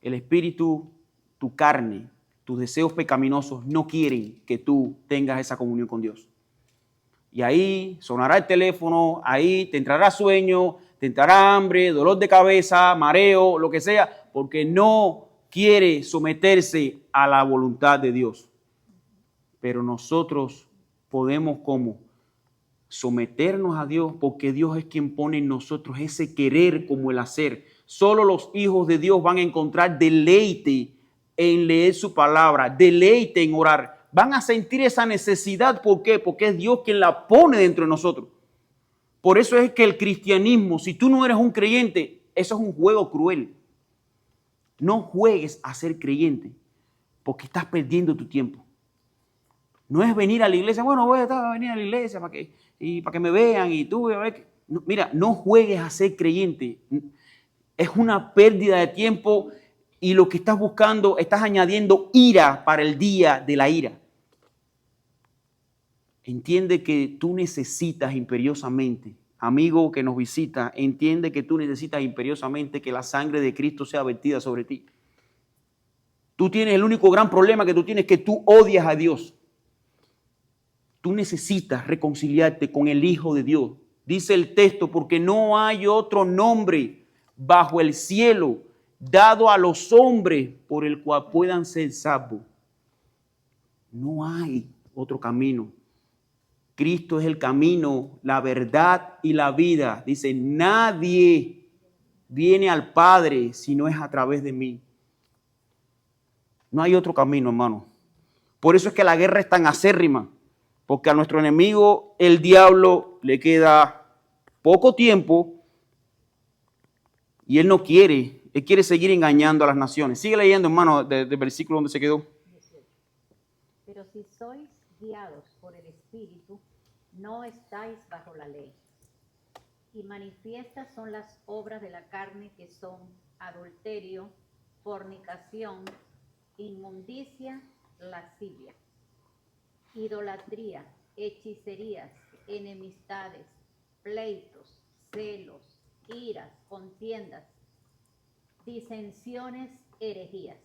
El Espíritu, tu carne, tus deseos pecaminosos no quieren que tú tengas esa comunión con Dios. Y ahí sonará el teléfono, ahí te entrará sueño, te entrará hambre, dolor de cabeza, mareo, lo que sea, porque no quiere someterse a la voluntad de Dios. Pero nosotros podemos ¿cómo? Someternos a Dios, porque Dios es quien pone en nosotros ese querer como el hacer. Solo los hijos de Dios van a encontrar deleite en leer su palabra, deleite en orar. Van a sentir esa necesidad. ¿Por qué? Porque es Dios quien la pone dentro de nosotros. Por eso es que el cristianismo, si tú no eres un creyente, eso es un juego cruel. No juegues a ser creyente, porque estás perdiendo tu tiempo. No es venir a la iglesia, bueno, voy a venir a la iglesia para que me vean y tú, a ver. No, mira, no juegues a ser creyente. Es una pérdida de tiempo y lo que estás buscando, estás añadiendo ira para el día de la ira. Entiende que tú necesitas imperiosamente, amigo que nos visita, entiende que tú necesitas imperiosamente que la sangre de Cristo sea vertida sobre ti. Tú tienes el único gran problema que tú tienes, que tú odias a Dios. Tú necesitas reconciliarte con el Hijo de Dios. Dice el texto, porque no hay otro nombre bajo el cielo dado a los hombres por el cual puedan ser salvos. No hay otro camino. Cristo es el camino, la verdad y la vida. Dice, nadie viene al Padre si no es a través de mí. No hay otro camino, hermano. Por eso es que la guerra es tan acérrima. Porque a nuestro enemigo, el diablo, le queda poco tiempo y él no quiere. Él quiere seguir engañando a las naciones. Sigue leyendo, hermano, del versículo donde se quedó. Pero si sois guiados por el Espíritu, no estáis bajo la ley. Y manifiestas son las obras de la carne, que son adulterio, fornicación, inmundicia, lascivia, idolatría, hechicerías, enemistades, pleitos, celos, iras, contiendas, disensiones, herejías,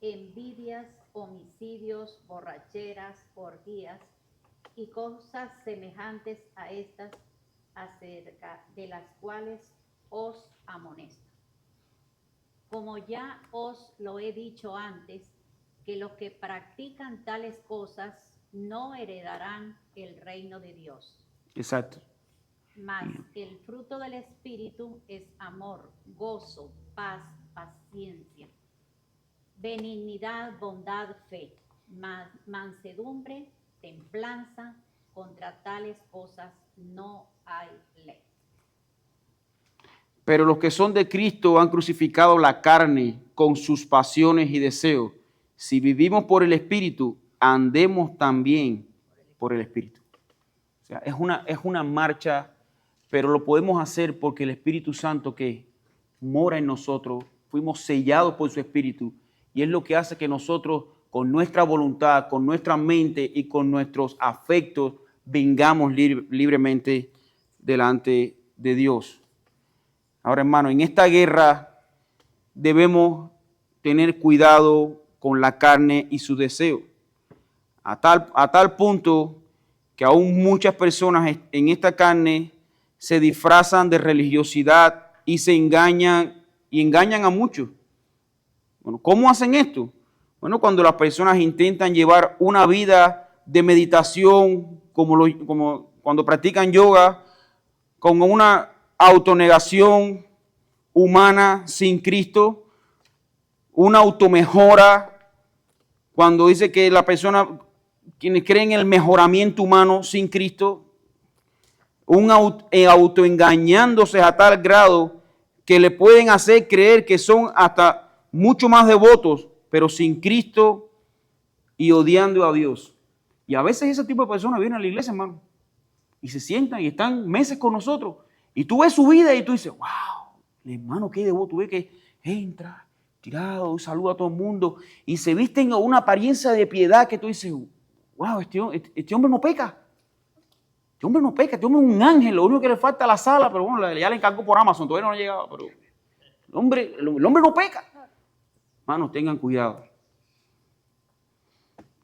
envidias, homicidios, borracheras, orgías y cosas semejantes a estas, acerca de las cuales os amonesto. Como ya os lo he dicho antes, que los que practican tales cosas no heredarán el reino de Dios. Exacto. Mas el fruto del Espíritu es amor, gozo, paz, paciencia, benignidad, bondad, fe, mansedumbre, templanza. Contra tales cosas no hay ley. Pero los que son de Cristo han crucificado la carne con sus pasiones y deseos. Si vivimos por el Espíritu, andemos también por el Espíritu. O sea, es una marcha, pero lo podemos hacer porque el Espíritu Santo que mora en nosotros, fuimos sellados por su Espíritu, y es lo que hace que nosotros, con nuestra voluntad, con nuestra mente y con nuestros afectos, vengamos libremente delante de Dios. Ahora, hermano, en esta guerra debemos tener cuidado con la carne y su deseo, a tal punto que aún muchas personas en esta carne se disfrazan de religiosidad y se engañan a muchos. Bueno, ¿cómo hacen esto? Bueno, cuando las personas intentan llevar una vida de meditación, como cuando practican yoga, con una autonegación humana sin Cristo, una automejora, cuando dice que la persona, quienes creen en el mejoramiento humano sin Cristo, autoengañándose a tal grado que le pueden hacer creer que son hasta mucho más devotos, pero sin Cristo y odiando a Dios. Y a veces ese tipo de personas vienen a la iglesia, hermano, y se sientan y están meses con nosotros. Y tú ves su vida y tú dices, wow, hermano, qué devoto. Tú ves que entra, tirado, saluda a todo el mundo y se visten con una apariencia de piedad que tú dices, wow, este hombre no peca. Este hombre no peca, este hombre es un ángel. Lo único que le falta es la sala, pero bueno, ya le encargó por Amazon, todavía no ha llegado. Pero el hombre no peca. Hermanos, tengan cuidado.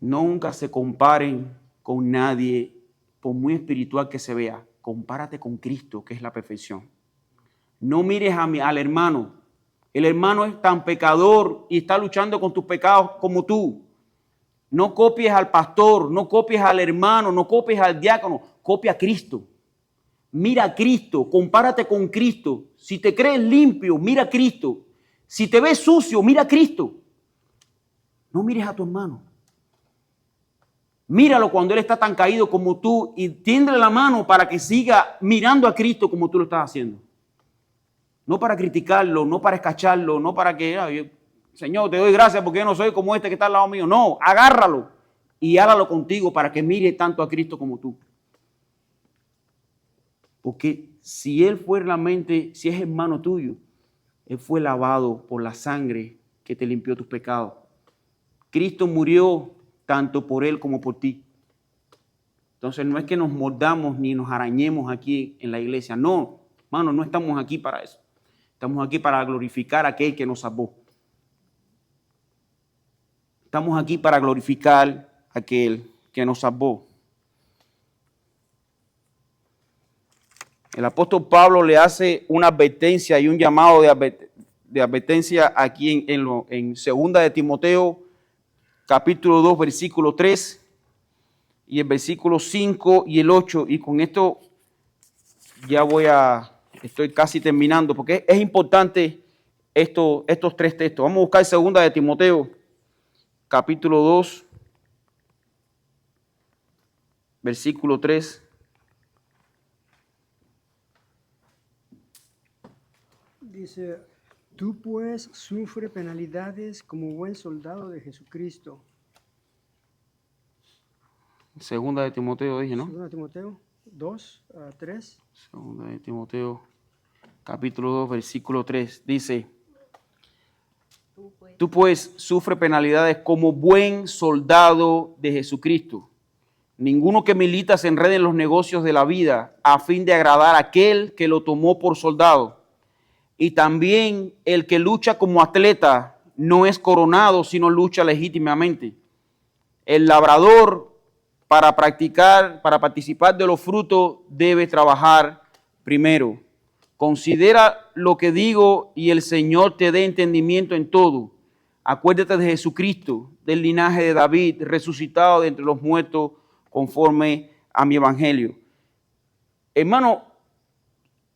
Nunca se comparen con nadie, por muy espiritual que se vea. Compárate con Cristo, que es la perfección. No mires al hermano. El hermano es tan pecador y está luchando con tus pecados como tú. No copies al pastor, no copies al hermano, no copies al diácono. Copia a Cristo. Mira a Cristo, compárate con Cristo. Si te crees limpio, mira a Cristo. Si te ves sucio, mira a Cristo. No mires a tu hermano. Míralo cuando él está tan caído como tú y tiéndele la mano para que siga mirando a Cristo como tú lo estás haciendo. No para criticarlo, no para escacharlo, no para que, Señor, te doy gracias porque yo no soy como este que está al lado mío. No, agárralo y hágalo contigo para que mire tanto a Cristo como tú. Porque si él fue realmente, si es hermano tuyo, él fue lavado por la sangre que te limpió tus pecados. Cristo murió tanto por él como por ti. Entonces no es que nos mordamos ni nos arañemos aquí en la iglesia. No, hermano, no estamos aquí para eso. Estamos aquí para glorificar a aquel que nos salvó. Estamos aquí para glorificar a aquel que nos salvó. El apóstol Pablo le hace una advertencia y un llamado de advertencia aquí en 2 de Timoteo, capítulo 2, versículo 3, y el versículo 5 y el 8. Y con esto ya estoy casi terminando, porque es importante estos tres textos. Vamos a buscar 2 de Timoteo, capítulo 2, versículo 3. Dice, tú pues sufre penalidades como buen soldado de Jesucristo. 2 de Timoteo dije, ¿no? 2 Timoteo 2, 3. 2 de Timoteo, capítulo 2, versículo 3. Dice, tú pues sufre penalidades como buen soldado de Jesucristo. Ninguno que milita se enrede en los negocios de la vida a fin de agradar a aquel que lo tomó por soldado. Y también el que lucha como atleta no es coronado, sino lucha legítimamente. El labrador, para participar de los frutos, debe trabajar primero. Considera lo que digo y el Señor te dé entendimiento en todo. Acuérdate de Jesucristo, del linaje de David, resucitado de entre los muertos conforme a mi evangelio. Hermano,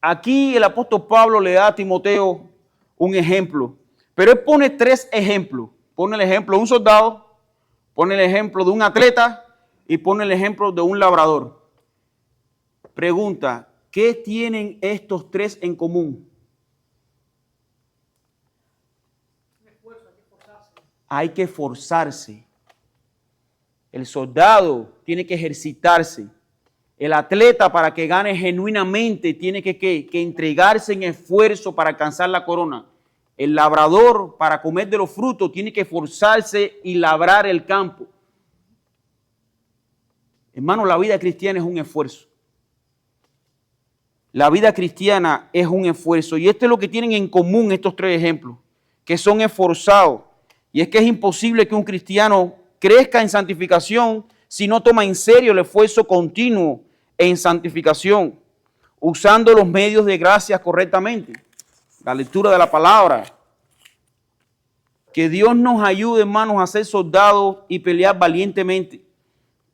aquí el apóstol Pablo le da a Timoteo un ejemplo, pero él pone 3 ejemplos. Pone el ejemplo de un soldado, pone el ejemplo de un atleta y pone el ejemplo de un labrador. Pregunta, ¿qué tienen estos 3 en común? Hay que esforzarse. El soldado tiene que ejercitarse. El atleta, para que gane genuinamente, tiene que entregarse en esfuerzo para alcanzar la corona. El labrador, para comer de los frutos, tiene que esforzarse y labrar el campo. Hermano, la vida cristiana es un esfuerzo. La vida cristiana es un esfuerzo. Y esto es lo que tienen en común estos tres ejemplos, que son esforzados. Y es que es imposible que un cristiano crezca en santificación si no toma en serio el esfuerzo continuo en santificación, usando los medios de gracia correctamente. La lectura de la palabra. Que Dios nos ayude, hermanos, a ser soldados y pelear valientemente.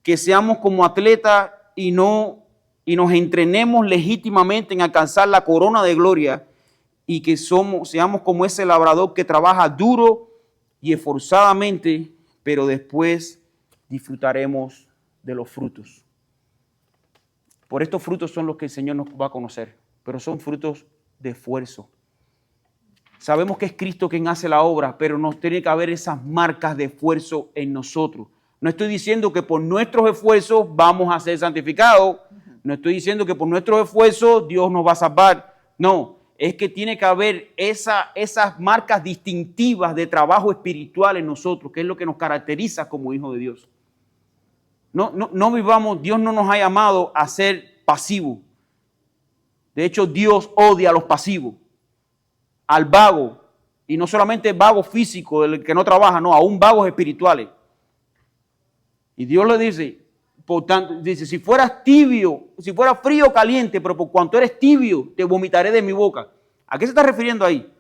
Que seamos como atletas y nos entrenemos legítimamente en alcanzar la corona de gloria y que seamos como ese labrador que trabaja duro y esforzadamente, pero después disfrutaremos de los frutos. Por estos frutos son los que el Señor nos va a conocer, pero son frutos de esfuerzo. Sabemos que es Cristo quien hace la obra, pero nos tiene que haber esas marcas de esfuerzo en nosotros. No estoy diciendo que por nuestros esfuerzos vamos a ser santificados. No estoy diciendo que por nuestros esfuerzos Dios nos va a salvar. No, es que tiene que haber esas marcas distintivas de trabajo espiritual en nosotros, que es lo que nos caracteriza como hijos de Dios. No vivamos, Dios no nos ha llamado a ser pasivos. De hecho, Dios odia a los pasivos, al vago, y no solamente vago físico, el que no trabaja, no, aún vagos espirituales. Y Dios le dice, por tanto, dice, si fueras tibio, si fueras frío o caliente, pero por cuanto eres tibio, te vomitaré de mi boca. ¿A qué se está refiriendo ahí?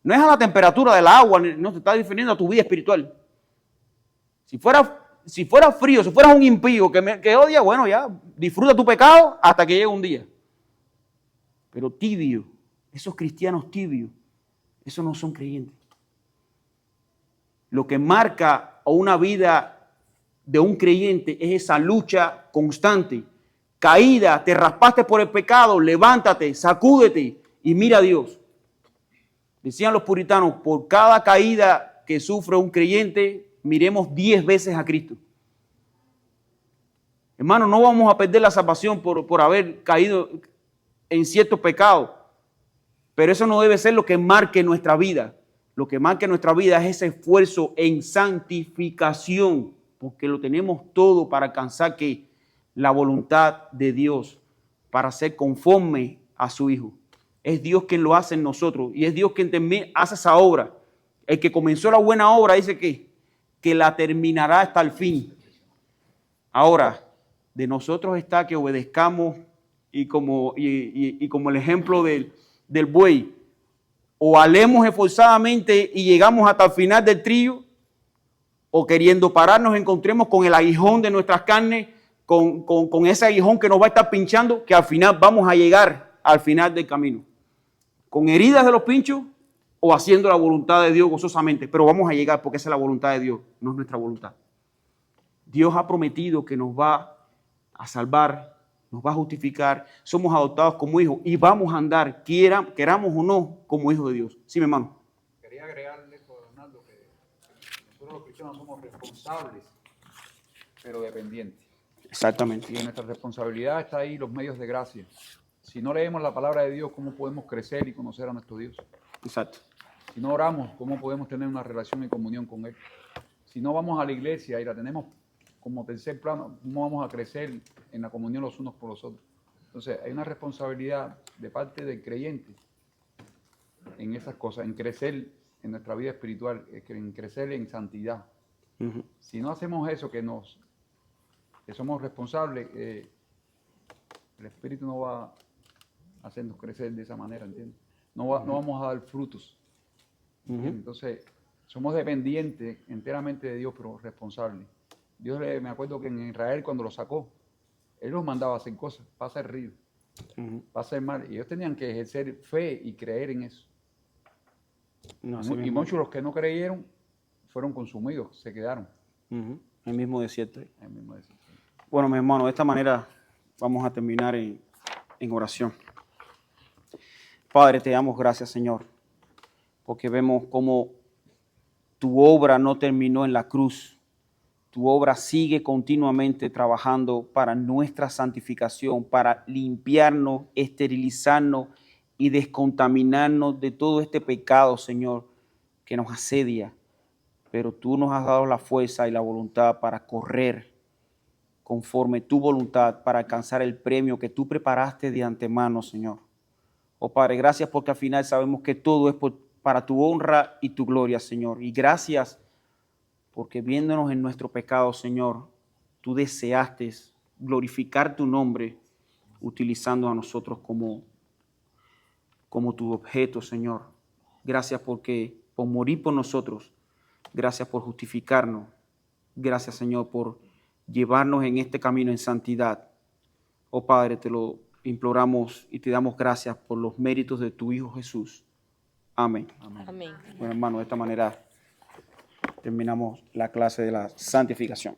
No es a la temperatura del agua, no, se está refiriendo a tu vida espiritual. Si fueras frío, si fueras un impío que odia, bueno, ya, disfruta tu pecado hasta que llegue un día. Pero tibio, esos cristianos tibios, esos no son creyentes. Lo que marca una vida de un creyente es esa lucha constante. Caída, te raspaste por el pecado, levántate, sacúdete y mira a Dios. Decían los puritanos, por cada caída que sufre un creyente, miremos 10 veces a Cristo. Hermano, no vamos a perder la salvación por haber caído en ciertos pecados, pero eso no debe ser lo que marque nuestra vida. Lo que marque nuestra vida es ese esfuerzo en santificación, porque lo tenemos todo para alcanzar que la voluntad de Dios, para ser conforme a su Hijo. Es Dios quien lo hace en nosotros y es Dios quien hace esa obra. El que comenzó la buena obra dice que la terminará hasta el fin. Ahora, de nosotros está que obedezcamos y como el ejemplo del buey, o alemos esforzadamente y llegamos hasta el final del trillo, o queriendo parar nos encontremos con el aguijón de nuestras carnes, con ese aguijón que nos va a estar pinchando, que al final vamos a llegar al final del camino. Con heridas de los pinchos o haciendo la voluntad de Dios gozosamente, pero vamos a llegar porque esa es la voluntad de Dios, no es nuestra voluntad. Dios ha prometido que nos va a salvar, nos va a justificar, somos adoptados como hijos y vamos a andar, queramos o no, como hijos de Dios. Sí, mi hermano. Quería agregarle, Ronaldo, que nosotros los cristianos somos responsables, pero dependientes. Exactamente. Y en nuestra responsabilidad está ahí los medios de gracia. Si no leemos la palabra de Dios, ¿cómo podemos crecer y conocer a nuestro Dios? Exacto. Si no oramos, ¿cómo podemos tener una relación y comunión con Él? Si no vamos a la iglesia y la tenemos como tercer plano, ¿cómo vamos a crecer en la comunión los unos por los otros? Entonces, hay una responsabilidad de parte del creyente en esas cosas, en crecer en nuestra vida espiritual, en crecer en santidad. Uh-huh. Si no hacemos eso, que somos responsables, el Espíritu no va a hacernos crecer de esa manera, ¿entiendes? No vamos a dar frutos. Uh-huh. Entonces, somos dependientes enteramente de Dios, pero responsables. Dios, me acuerdo que en Israel cuando los sacó, Él los mandaba a hacer cosas, para hacer río, Uh-huh. para hacer mal. Y ellos tenían que ejercer fe y creer en eso. No, Y muchos de los que no creyeron fueron consumidos, se quedaron. Uh-huh. El mismo desierto. El mismo desierto. Bueno, mi hermano, de esta manera vamos a terminar en oración. Padre, te damos gracias, Señor, porque vemos cómo tu obra no terminó en la cruz. tu obra sigue continuamente trabajando para nuestra santificación, para limpiarnos, esterilizarnos y descontaminarnos de todo este pecado, Señor, que nos asedia. Pero tú nos has dado la fuerza y la voluntad para correr conforme tu voluntad, para alcanzar el premio que tú preparaste de antemano, Señor. Oh Padre, gracias porque al final sabemos que todo es para tu honra y tu gloria, Señor. Y gracias porque viéndonos en nuestro pecado, Señor, tú deseaste glorificar tu nombre utilizando a nosotros como tu objeto, Señor. Gracias por morir por nosotros. Gracias por justificarnos. Gracias, Señor, por llevarnos en este camino en santidad. Oh Padre, te lo imploramos y te damos gracias por los méritos de tu Hijo Jesús. Amén. Amén. Bueno, hermano, de esta manera terminamos la clase de la santificación.